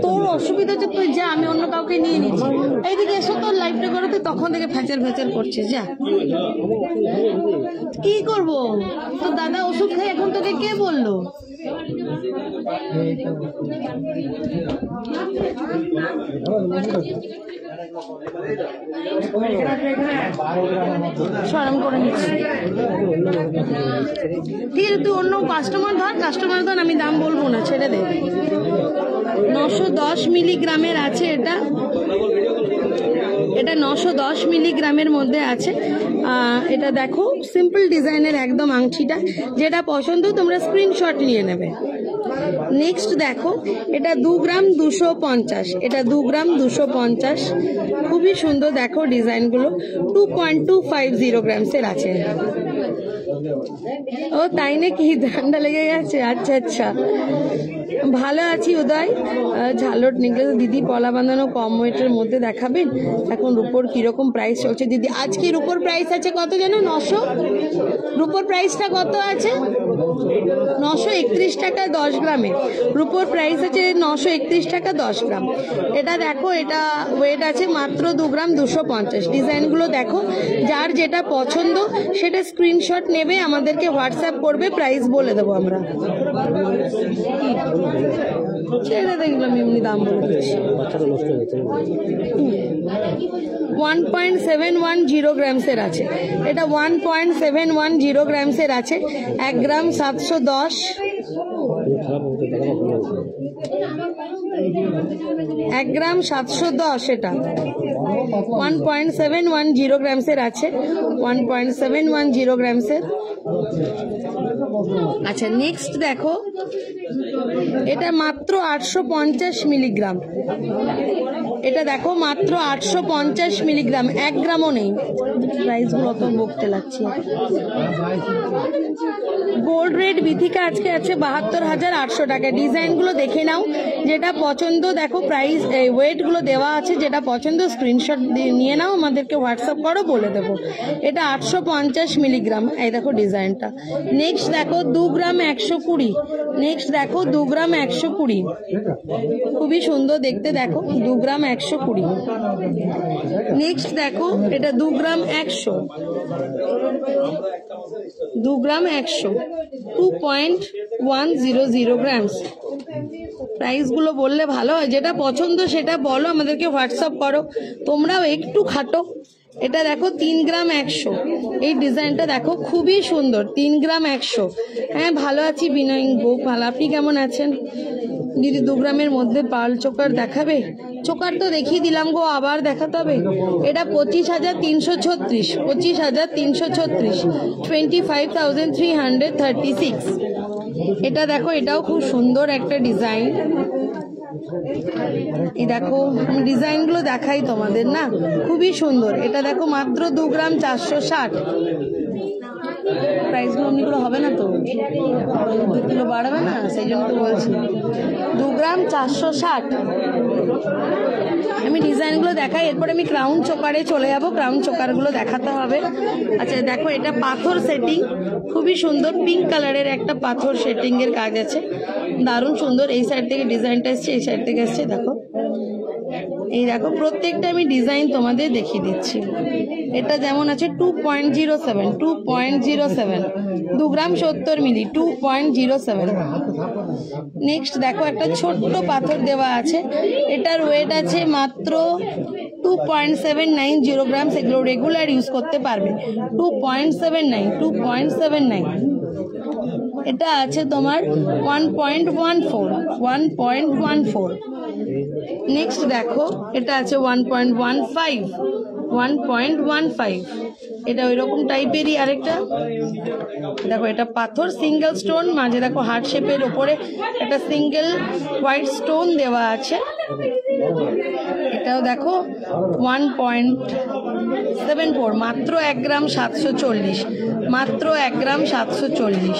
তোর অসুবিধা হচ্ছে, তুই যা, আমি অন্য কাউকে নিয়ে নিচ্ছি। এইদিকে এসো, তোর লাইফটা করো, তুই তখন থেকে ফ্যাচার করছিস, যা। কি করবো, তোর দাদা ওষুধ খাই, এখন তোকে কে বললো? সরম করে নিচ্ছি, ঠিক আছে? তুই অন্য কাস্টমার ধর, আমি দাম বলবো না, ছেড়ে দে। 910 মিলিগ্রামের আছে এটা, 910 মিলিগ্রামের মধ্যে আছে। এটা দেখো সিম্পল ডিজাইনের একদম আংটিটা, যেটা পছন্দ তোমরা স্ক্রিনশট নিয়ে নেবে। নেক্সট দেখো, এটা 2 গ্রাম 250, এটা 2 গ্রাম 250, খুবই সুন্দর দেখো ডিজাইনগুলো, 2.250 গ্রামসের আছে। ও তাই নাকি, ঠান্ডা লেগে গেছে? আচ্ছা আচ্ছা, ভালো আছি উদয়। ঝালট নেকলেস দিদি, পলা বাঁধানো কম ওয়েটের মধ্যে দেখাবেন। এখন রুপোর কিরকম প্রাইস চলছে দিদি? আজকে রুপোর প্রাইস আছে কত জানো? 900। রুপোর প্রাইসটা কত আছে? 931 টাকা 10 গ্রামে রুপোর প্রাইস আছে 931 টাকা 10 গ্রাম। এটা দেখো, এটা ওয়েট আছে মাত্র 2 গ্রাম 250। ডিজাইনগুলো দেখো, যার যেটা পছন্দ সেটা স্ক্রিনশট নেবে, আমাদেরকে হোয়াটসঅ্যাপ করবে, প্রাইস বলে দেবো আমরা। সেটা দেখলাম এমনি দাম বলে দিচ্ছি। 1.710 গ্রামসের আছে, এটা 1.710 গ্রামসের আছে, 1 গ্রাম 710। 1 গ্রাম 710, এটা 1.710 গ্রামসের আছে, 1.710 গ্রামসের। আচ্ছা, নেক্সট দেখো, এটা মাত্র 850 মিলিগ্রাম, এটা দেখো মাত্র 850 মিলিগ্রাম, 1 গ্রামও নেই। প্রাইসগুলো অত বকতে লাগছে। গোল্ড রেড বিথিকা আজকে আছে 72,800 টাকা। ডিজাইনগুলো দেখে নাও, যেটা পছন্দ দেখো প্রাইস ওয়েটগুলো দেওয়া আছে, যেটা পছন্দ স্ক্রিনশট নিয়ে নাও, আমাদেরকে হোয়াটসঅ্যাপ করো, বলে দেবো। এটা 850 মিলিগ্রাম। এই দেখো ডিজাইনটা। নেক্সট দেখো 2 গ্রাম 120। নেক্সট দেখো 2 গ্রাম 120, খুবই সুন্দর দেখতে। দেখো 2 গ্রাম 120। নেক্সট দেখো এটা 2 গ্রাম 100, 2 গ্রাম 100, 2.100 গ্রামস। প্রাইস গুলো বললে ভালো হয়, যেটা পছন্দ সেটা বলো, আমাদেরকে হোয়াটসঅ্যাপ করো, তোমরাও একটু খাটো। এটা দেখো 3 গ্রাম 100, এই ডিজাইনটা দেখো খুবই সুন্দর, 3 গ্রাম 100। হ্যাঁ ভালো আছি বিনয় বুক, ভালো। আপনি কেমন আছেন দিদি? 2 গ্রামের মধ্যে পার্ল চোকার দেখাবে? চোকার তো দেখিয়ে দিলাম গো, আবার দেখাতে হবে। এটা 25,336, 25,336, 25,336। এটা দেখো, এটাও খুব সুন্দর একটা ডিজাইন। এই দেখো ডিজাইনগুলো দেখাই তোমাদের না, খুবই সুন্দর। এটা দেখো মাত্র 2 গ্রাম 460। প্রাইসগুলো অমনিগুলো হবে না তো, 2 কিলো বাড়বে না, সেই জন্য তো বলছি। 2 গ্রাম 460। আমি ডিজাইনগুলো দেখাই, এরপরে আমি ক্রাউন চোকারে চলে যাবো, ক্রাউন চোকারগুলো দেখাতে হবে। আচ্ছা দেখো এটা পাথর সেটিং, খুবই সুন্দর, পিঙ্ক কালারের একটা পাথর সেটিং এর কাজ আছে, দারুণ সুন্দর। এই সাইড থেকে ডিজাইনটা এসছে, এই সাইড থেকে এসছে। দেখো এই দেখো প্রত্যেকটা আমি ডিজাইন তোমাদের দেখিয়ে দিচ্ছি। এটা যেমন আছে 2.07, 2.07, 2 গ্রাম 70 মিলি, 2.07। নেক্সট দেখো একটা ছোট্ট পাথর দেওয়া আছে, এটার ওয়েট আছে মাত্র 2.790 গ্রাম। এগুলো রেগুলার ইউজ করতে পারবে। 2.79, 2.79। এটা আছে তোমার 1.14, 1.14। নেক্সট দেখো এটা আছে 1.15, 1.15। এটা ওই রকম টাইপেরই আরেকটা দেখো, এটা পাথর সিঙ্গেল স্টোন, মাঝে দেখো হার্ট শেপের ওপরে একটা সিঙ্গেল হোয়াইট স্টোন দেওয়া আছে। এটাও দেখো 1.74, মাত্র 1 গ্রাম 740, মাত্র 1 গ্রাম 740।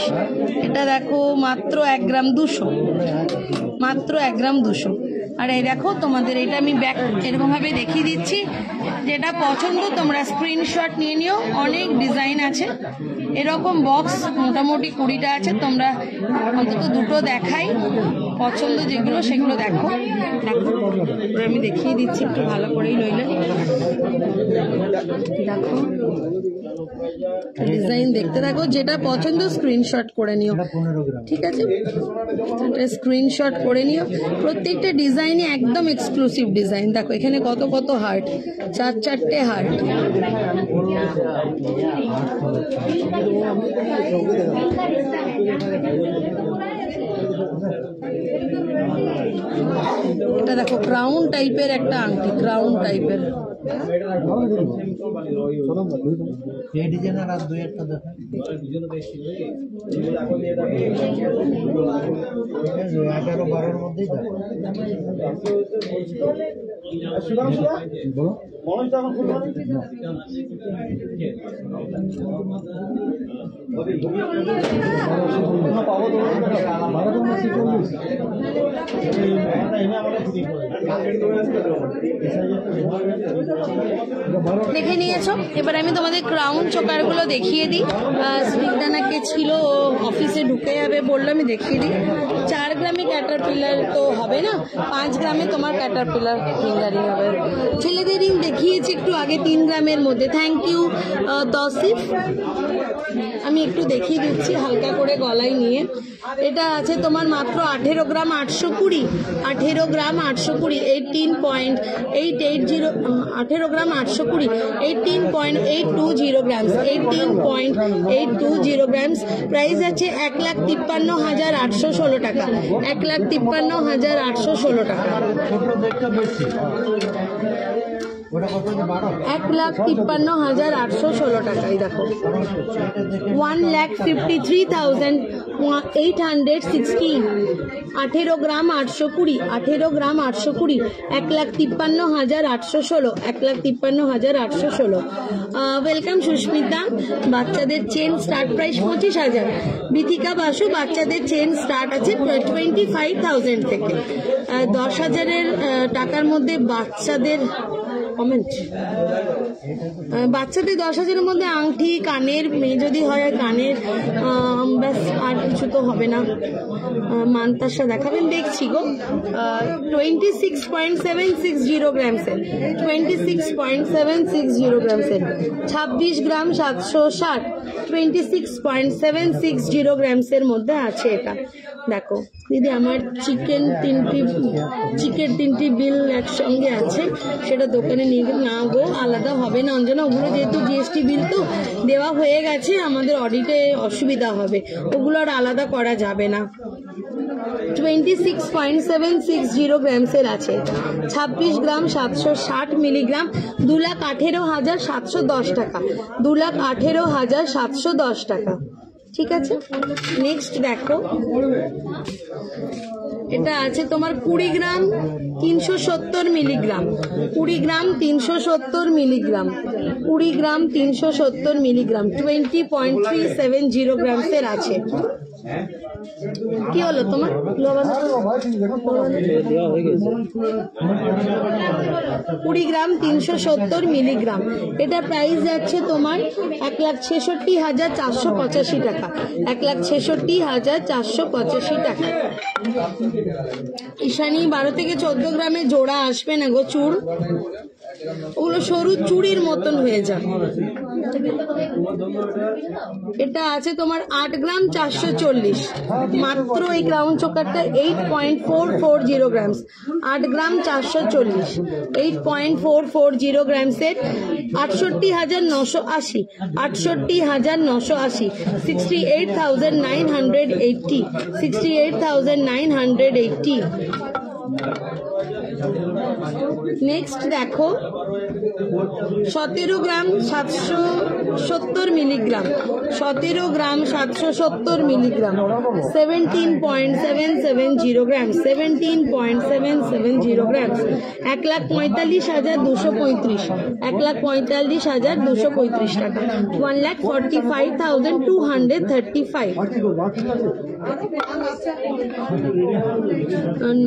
এটা দেখো মাত্র 1 গ্রাম 200, মাত্র 1 গ্রাম 200। আর এই দেখো তোমাদের এটা আমি ব্যাক এরকম ভাবে দেখিয়ে দিচ্ছি, যেটা পছন্দ তোমরা স্ক্রিনশট নিয়ে নিও। অনেক ডিজাইন আছে, এরকম বক্স মোটামুটি 20টা আছে, তোমরা অন্তত 2টো দেখাই, পছন্দ যেগুলো সেগুলো দেখো। দেখো আমি দেখিয়ে দিচ্ছি একটু ভালো করেই, নইলে দেখো ডিজাইন দেখতে থাকো, যেটা পছন্দ স্ক্রিনশট করে নিও, ঠিক আছে? স্ক্রিনশট করে নিও। প্রত্যেকটা ডিজাইনই একদম এক্সক্লুসিভ ডিজাইন। দেখো এখানে কত কত হার্ট, 4-4টে হার্ট। এটা দেখো ক্রাউন টাইপের একটা আংটি, ক্রাউন টাইপের। এই ডিজাইনের আর 2-1টা দেখা, 11-12 মধ্যেই দেখা। দেখে নিয়েছো, এবার আমি তোমাদের ক্রাউন চোকারগুলো দেখিয়ে দিই। স্নিগ্ধানাকে ছিল, ও অফিসে ঢুকে যাবে বললো, আমি দেখিয়ে দিই। 4 গ্রামে ক্যাটারপিলার তো হবে না, 5 গ্রামে তোমার ক্যাটারপিলার ফিঙ্গারিং হবে। ছেলেদের রিং দেখিয়েছি একটু আগে 3 গ্রামের মধ্যে। Thank you Tasif. আমি একটু দেখিয়ে দিচ্ছি হালকা করে গলায় নিয়ে। এটা আছে তোমার মাত্র 18 গ্রাম 820, 18 গ্রাম 820, 18.880, 18 গ্রাম 820, 18.820 গ্রামস, 18.820 গ্রামস। প্রাইস আছে 1,53,816 টাকা, 1,53,816 টাকা। 1,53,816 টাকা। এই দেখো 1,53,816, 18 গ্রাম 820, 18 গ্রাম 820, 1,53,816, 1,53,816। ওয়েলকাম সুস্মিতা। বাচ্চাদের chain start price 25,000। Bithika Basu, বাচ্চাদের চেন স্টার্ট আছে 25,000 থেকে। 10,000 টাকার মধ্যে বাচ্চাদের কমেন্ট, বাচ্চাদের 10,000 মধ্যে আংটি, কানের, মেয়ে যদি হয় কানের, ব্যাস আর কিছু তো হবে না। মানতাসা দেখাবেন, দেখছি গো। 26.760 গ্রামসের, 26.760 গ্রামসের, 26 গ্রাম 760, 26.760 গ্রামসের মধ্যে আছে এটা। দেখো দিদি, আমার চিকেন তিনটি বিল একসঙ্গে আছে, সেটা দোকানে নিয়ে না গো, আলাদা হবে না অঞ্জনা, ওগুলো যেহেতু জিএসটি বিল তো দেওয়া হয়ে গেছে, আমাদের অডিটে অসুবিধা হবে, ওগুলো আর আলাদা করা যাবে না। 26.760 গ্রামসের আছে, 26 গ্রাম 760 মিলিগ্রাম, 2,18,710 টাকা, 2,18,710 টাকা। ঠিক আছে, নেক্সট দেখো, এটা আছে তোমার 20 গ্রাম 370 মিলিগ্রাম, 20 গ্রাম 370 মিলিগ্রাম, 20 গ্রাম 370 মিলিগ্রাম, 20.370 গ্রামসের আছে। কি হলো তোমার? 20 গ্রাম 370 মিলিগ্রাম, এটা প্রাইস যাচ্ছে তোমার 1,66,485 টাকা, 1,66,485 টাকা। ঈশানী 12 থেকে 14 গ্রামে জোড়া আসবে না গো চুড়, ওগুলো সরু চুড়ির মতন হয়ে যাবে। এটা আছে তোমার 8 গ্রাম 440, মাত্র এই ক্রাউন চোকারটা 8.440 গ্রামস, 8 গ্রাম 440, 8.440 গ্রামসের, 68,980, 68,980, 68,980, 68,980। নেক্সট দেখো 17 গ্রাম 770 মিলিগ্রাম, 17 গ্রাম 770 মিলিগ্রাম, 17.770 গ্রাম, 17.770 গ্রাম, 1,45,235, 1,45,235 টাকা, 1,45,235।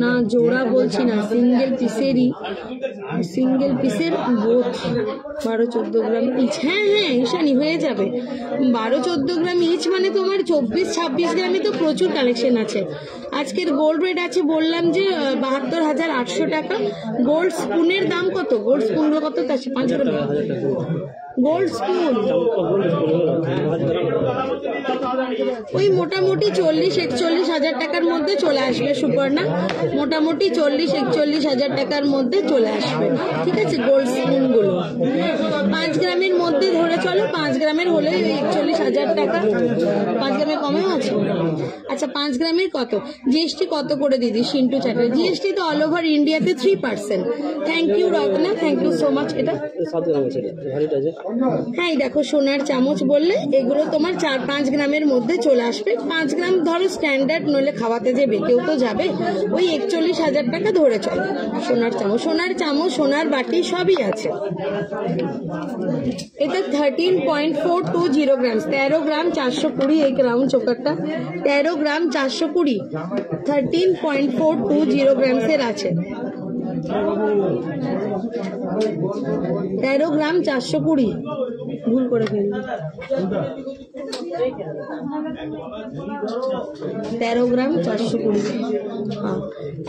না জোড়া বলছি না, সিঙ্গেল পিসের বোথ 12-14 গ্রাম ইচ। হ্যাঁ হ্যাঁ ঈশানী হয়ে যাবে, 12-14 গ্রাম ইচ মানে তোমার 24-26 গ্রামে তো প্রচুর কালেকশন আছে। আজকের গোল্ড রেট আছে বললাম যে 72,800 টাকা। গোল্ড স্পুনের দাম কত? গোল্ড স্পুনগুলো কত? 5 গ্রাম গোল্ড স্পুন ওই মোটামুটি 40-41 হাজার টাকার মধ্যে চলে আসবে সুপর্ণা, মোটামুটি 40-41 হাজার টাকার মধ্যে চলে আসবে। ঠিক আছে, গোল্ড স্পুন গুলো 5 গ্রামের মধ্যে ধরে চলো, 5 গ্রামের হলে 41 হাজার টাকা, 5 গ্রামের কমেও আছে। আচ্ছা 5 গ্রামের কত জিএসটি কত করে দিদি? সিন্টু চ্যাটার্জি, জিএসটি তো অল ওভার ইন্ডিয়াতে 3%। Thank you Ratna, thank you so much. এটা হ্যাঁ দেখো সোনার চামচ বললে এগুলো তোমার 4-5 গ্রামের মধ্যে চলে আসবে। 5 গ্রাম ধরো স্ট্যান্ডার্ড, নইলে খাওয়াতে যাবে কেউ তো যাবে, ওই 41 হাজার টাকা ধরে চলো। সোনার চামচ, সোনার বাটি সবই আছে। এটা 13.420 গ্রাম, 13 গ্রাম 420 এই রাউন্ড চোকারটা, 13 গ্রাম 420, 13.420 গ্রামসের আছে। 13 গ্রাম 420, ভুল করে ফেলি, 13 গ্রাম 420। হ্যাঁ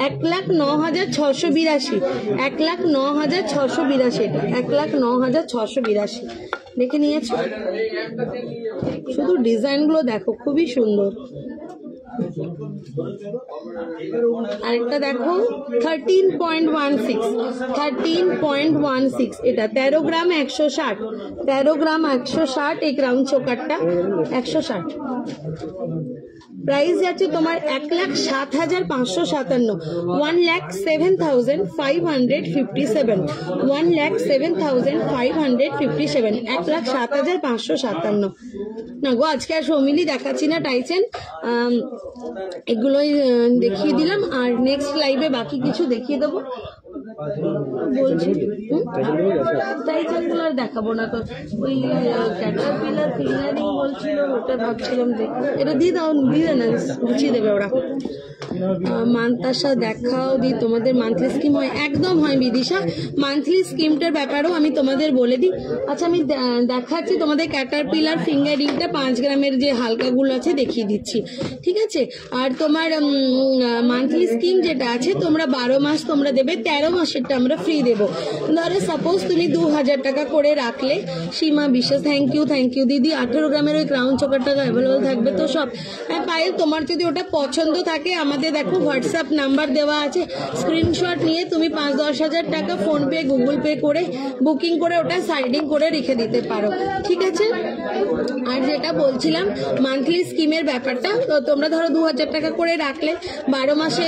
1,09,682, 1,09,682, এটা 1,09,682 দেখে নিয়েছো। শুধু ডিজাইন গুলো দেখো খুবই সুন্দর। আরেকটা দেখো 13.16, এটা 13 গ্রাম 160, 13 গ্রাম 160 এই রাউন্ড চোকারটা 160। প্রাইস যাচ্ছে তোমার 1,07,557, 1,07,557, 1,07,557, 1,07,557। না গো, আজকে আর সৌমিলি দেখাচ্ছি না, টাইসেন এগুলোই দেখিয়ে দিলাম। আর নেক্সট লাইভে বাকি কিছু দেখিয়ে দেবো বলছি। টাইসেনগুলো আর দেখাবো না, তো ওই ক্যাটারপিলার ফিঙ্গারিং বলছিল, ওটা ভাবছিলাম দেখো, এটা দিয়ে দাও, দিয়ে না গুছিয়ে দেবে ওরা। মান্তাসা দেখাও দি, তোমাদের মান্থলি স্কিম হয়? একদম হয় বিদিশা, মান্থলি স্কিমটার ব্যাপারেও আমি তোমাদের বলে দিই। আচ্ছা, আমি দেখাচ্ছি তোমাদের ক্যাটারপিলার ফিঙ্গারিংটা 5 গ্রামের যে হালকাগুলো আছে দেখিয়ে দিচ্ছি, ঠিক আছে? আর তোমার মান্থলি স্কিম যেটা আছে, তোমরা 12 মাস তোমরা দেবে, 13 মাসেরটা আমরা ফ্রি দেবো। ধরো সাপোজ তুমি 2,000 টাকা করে রাখলে, সীমা বিশ্বাস, থ্যাংক ইউ দিদি। 18 গ্রামের ওই ক্রাউন চোকারটা অ্যাভেলেবল থাকবে তো সব। হ্যাঁ পায়েল, তোমার যদি ওটা পছন্দ থাকে, আমাদের দেখো হোয়াটসঅ্যাপ নাম্বার দেওয়া আছে, স্ক্রিনশট নিয়ে তুমি 5-10 হাজার টাকা ফোনপে গুগল পে করে বুকিং করে ওটা সাইডিং করে রেখে দিতে পারো, ঠিক আছে? আর যেটা বলছিলাম মান্থলি স্কিমের ব্যাপারটা, তো তোমরা ধরো 2,000 টাকা করে রাখলে, 12 মাসে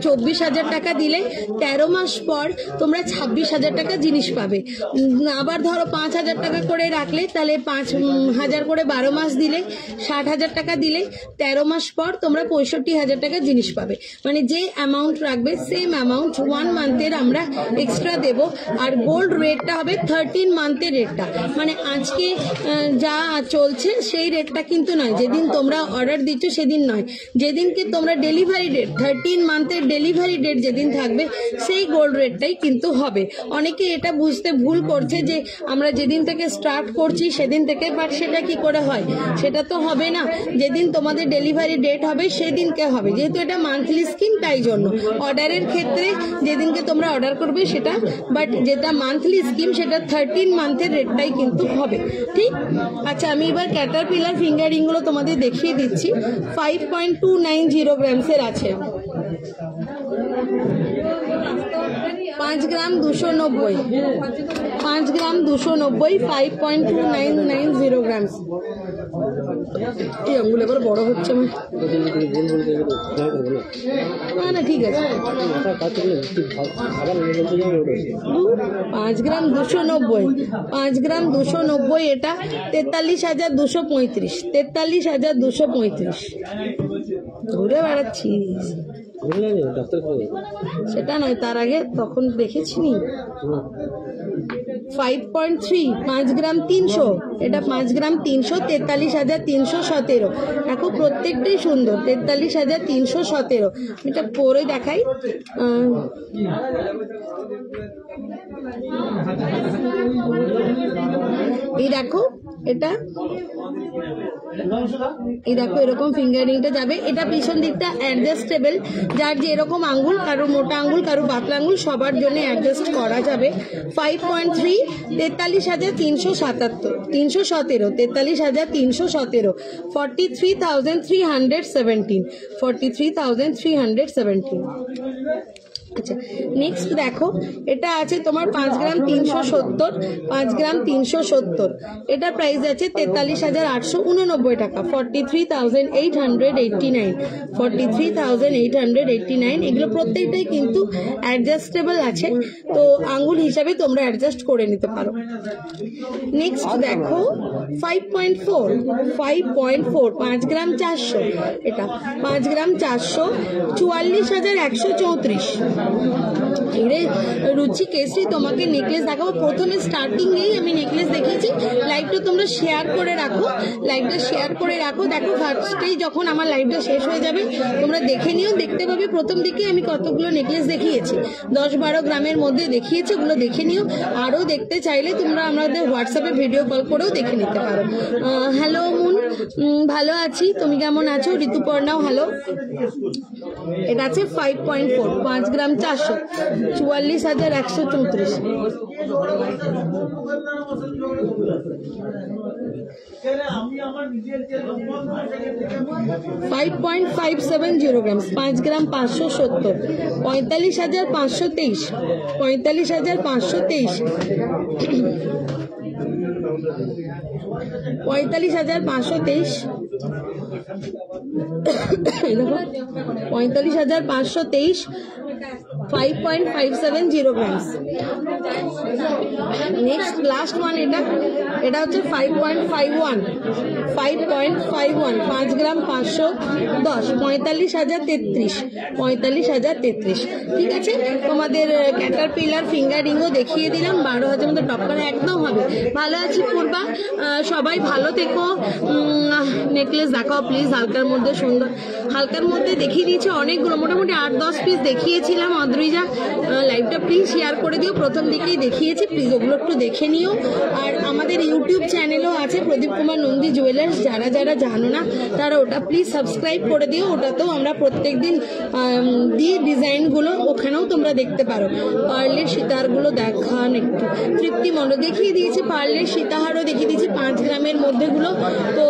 24,000 টাকা দিলে 13 মাস পর তোমরা 26,000 টাকা জিনিস পাবে। আবার ধরো 5,000 টাকা করে রাখলে, তাহলে 5,000 করে 12 মাস দিলে 60,000 টাকা দিলে 13 মাস পর তোমরা 65,000 টাকা জিনিস পাবে। মানে যে অ্যামাউন্ট রাখবে সেম অ্যামাউন্ট 1 মান্থের আমরা এক্সট্রা দেব। আর গোল্ড রেটটা হবে 13 মান্থের রেটটা, মানে আজকে যা চলছে সেই রেটটা কিন্তু নয়, যেদিন তোমরা অর্ডার দিচ্ছ সেদিন নয়, যেদিনকে তোমরা ডেলিভারি ডেট 13 মান্থের ডেলিভারি ডেট যেদিন থাকবে সেই গোল্ড রেটটাই কিন্তু হবে। অনেকে এটা বুঝতে ভুল করছে যে আমরা যেদিন থেকে স্টার্ট করছি সেদিন থেকে, বাট সেটা কি করে হয়? সেটা তো হবে না, যেদিন তোমাদের ডেলিভারি ডেট হবে সেদিনকে হবে, যেহেতু এটা মান্থলি স্কিম, তাই জন্য অর্ডারের ক্ষেত্রে যেদিনকে তোমরা অর্ডার করবে সেটা, বাট যেটা মান্থলি স্কিম সেটা 13 মান্থের রেটটাই কিন্তু হবে, ঠিক? আচ্ছা, আমি এবার ক্যাটারপিলার ফিঙ্গারিং গুলো তোমাদের দেখিয়ে দিচ্ছি। 5.290 গ্রামসের আছে, 5 গ্রাম 290, 5 গ্রাম 290, 5.2990 গ্রামস। এই আঙ্গুল এবার বড় হচ্ছে আমার, না ঠিক আছে। 5 গ্রাম 290, 5 গ্রাম 290, এটা 43,235, 43,235। ঘুরে বেড়াচ্ছিস সেটা নয়, তার আগে তখন দেখেছিনি। 5.3, 5 গ্রাম 300, এটা 5 গ্রাম 300, 43,317। দেখো প্রত্যেকটাই সুন্দর, 43,317। এটা পরে দেখাই, এই দেখো এটা, এই দেখো এরকম ফিঙ্গারিংটা যাবে। এটা পিছন দিকটা অ্যাডজাস্টেবল, যার যে এরকম আঙ্গুল, কারো মোটা আঙ্গুল কারো পাতলা আঙ্গুল, সবার জন্য অ্যাডজাস্ট করা যাবে। 5.3, 43,317, 43,317, 43,317, 43,317। আচ্ছা, নেক্সট দেখো, এটা আছে তোমার 5 গ্রাম 370, 5 গ্রাম 370, এটা প্রাইস আছে 43,889 টাকা, 43,889, 43,889। এগুলো প্রত্যেকটাই কিন্তু অ্যাডজাস্টেবল আছে, তো আঙ্গুল হিসাবে তোমরা অ্যাডজাস্ট করে নিতে পারো। নেক্সট দেখো 5.4, 5.4, 5 গ্রাম 400, এটা 5 গ্রাম 400, 44,134। এরে রুচি কেসরি, তোমাকে নেকলেস দেখাবো। প্রথমে স্টার্টিংয়েই আমি নেকলেস দেখিয়েছি, লাইভটা তোমরা শেয়ার করে রাখো, লাইভটা শেয়ার করে রাখো। দেখো ফার্স্টেই যখন আমার লাইভটা শেষ হয়ে যাবে তোমরা দেখে নিও, দেখতে পাবে প্রথম দিকে আমি কতগুলো নেকলেস দেখিয়েছি, 10-12 গ্রামের মধ্যে দেখিয়েছি, ওগুলো দেখে নিও। আরও দেখতে চাইলে তোমরা আমাদের হোয়াটসঅ্যাপে ভিডিও কল করেও দেখে নিতে পারো। হ্যালো মুন, ভালো আছি, তুমি কেমন আছো? ঋতুপর্ণাও হ্যালো। এটা আছে 5.4, 5 গ্রাম 400, 44,134। 5.570 গ্রাম, 5 গ্রাম 570, 45,523, 45,523। 45,523 দেখো 45,523 5.570 গ্রামস। নেক্সট লাস্ট ওয়ান এটা হচ্ছে 5.51 5 গ্রাম 510 45,033 ঠিক আছে। তোমাদের ক্যাটারপিলার ফিঙ্গার রিংও দেখিয়ে দিলাম, 12,000 মধ্যে টপ করা একদম হবে। ভালো আছি পূর্বা, সবাই ভালো থেকো। নেকলেস দেখাও প্লিজ, হালকার মধ্যে সুন্দর, হালকার মধ্যে দেখিয়ে দিয়েছি অনেকগুলো, মোটামুটি 8-10 পিস দেখিয়েছিলাম। অদ্রিজা লাইভটা প্লিজ শেয়ার করে দিও, প্রথম দিকেই দেখিয়েছি, প্লিজ ওগুলো একটু দেখে নিও। আর আমাদের ইউটিউব চ্যানেলও আছে প্রদীপ কুমার নন্দী জুয়েলার্স, যারা যারা জানো না তারা ওটা প্লিজ সাবস্ক্রাইব করে দিও। ওটাতেও আমরা প্রত্যেকদিন দিয়ে ডিজাইনগুলো ওখানেও তোমরা দেখতে পারো। পার্লের সীতাহারগুলো দেখান একটু, তৃপ্তি মণ্ডল দেখিয়ে দিয়েছি, পার্লের সীতাহারও দেখিয়ে দিয়েছি 5 গ্রামের মধ্যেগুলো। তো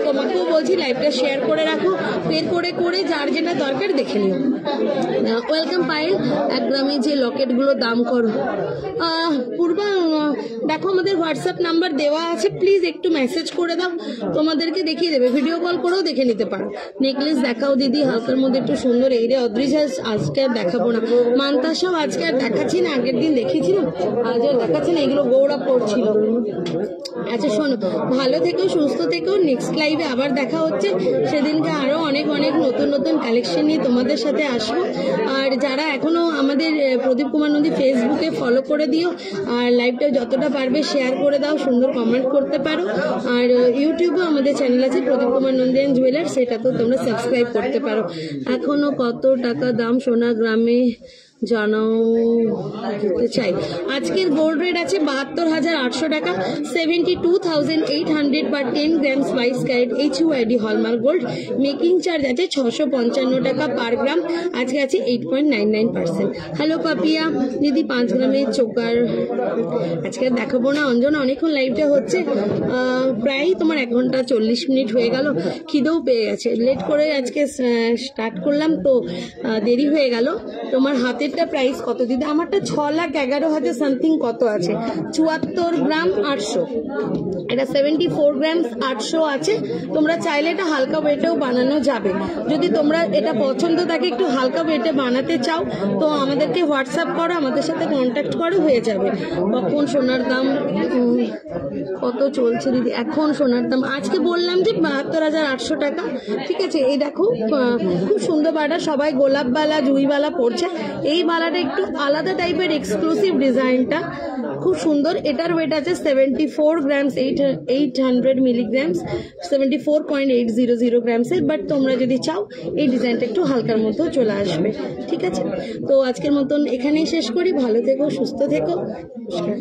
তোমাকেও বলছি লাইভটা শেয়ার করে রাখো, বের করে করে যার যেটা দরকার দেখে নিও। ওয়েলকাম পায়েল, 1 গ্রামে যে লকেটগুলো দাম করো। পূর্বা দেখো আমাদের হোয়াটসঅ্যাপ নাম্বার দেওয়া আছে, প্লিজ একটু মেসেজ করে দাও, তোমাদেরকে দেখিয়ে দেবে, ভিডিও কল করেও দেখে নিতে পারো। নেকলেস দেখাও দিদি, হালকার মধ্যে একটু সুন্দর। এই রে অদ্রিজা আজকে আর দেখাবো না, মান্তাসাও আজকে আর দেখাচ্ছি না, আগের দিন দেখিয়েছিলাম, আজ আর দেখাচ্ছি না, এগুলো গৌড়া পড়ছিল। আচ্ছা শোনো, ভালো থেকো, সুস্থ থেকো, নেক্সট লাইভে আবার দেখা হচ্ছে, সেদিনকে আরো অনেক অনেক নতুন নতুন কালেকশন নিয়ে তোমাদের সাথে আসবো। আর যারা এখনো আমাদের প্রদীপ কুমার নন্দী ফেসবুকে ফলো করে দিও, আর লাইভটা যতটা পারবে শেয়ার করে দাও, সুন্দর কমেন্ট করতে পারো। আর ইউটিউবেও আমাদের চ্যানেল আছে প্রদীপ কুমার নন্দী অ্যান্ড জুয়েলার্স, সেটাতেও তোমরা সাবস্ক্রাইব করতে পারো। এখনো কত টাকা দাম সোনা গ্রামে জানাও চাই। আজকের গোল্ড রেট আছে 72,800 টাকা, 72,800 বা 10 gram 22 carat HUID hallmark gold. Making charge আছে 655 টাকা পার গ্রাম, আজকে আছে 8.99%। হ্যালো পাপিয়া দিদি, 5 গ্রামের চোকার আজকে দেখাবো না অঞ্জন, অনেকক্ষণ লাইভটা হচ্ছে, প্রায় তোমার 1 ঘন্টা 40 মিনিট হয়ে গেল, খিদেও পেয়ে গেছে, লেট করে আজকে স্টার্ট করলাম তো দেরি হয়ে গেল। তোমার হাতেরটা প্রাইস কত দিদি? আমারটা 6,11,000 সামথিং কত আছে, 74 গ্রাম 800, এটা 74 গ্রাম 800 আছে। তোমরা চাইলে এটা হালকা ওয়েটেও বানানো যাবে, যদি তোমরা এটা পছন্দ থাকে একটু হালকা ওয়েটে বানাতে চাও তো আমাদেরকে হোয়াটসঅ্যাপ করো, আমাদের সাথে কন্ট্যাক্ট করো, হয়ে যাবে। কখন সোনার দাম কত চলছে দিদি? এখন সোনার দাম আজকে বললাম যে 72,800 টাকা, ঠিক আছে। এই দেখো খুব সুন্দর বালা, সবাই গোলাপ বালা জুই বালা পড়ছে, এই বালাটা একটু আলাদা টাইপের এক্সক্লুসিভ ডিজাইনটা, খুব সুন্দর। এটার ওয়েট আছে 74 গ্রামস 800 মিলিগ্রামস, 74.800 গ্রামসের। বাট তোমরা যদি চাও এই ডিজাইনটা একটু হালকার মধ্যেও চলে আসবে, ঠিক আছে। তো আজকের মতন এখানেই শেষ করি, ভালো থেকো, সুস্থ থেকো, নমস্কার।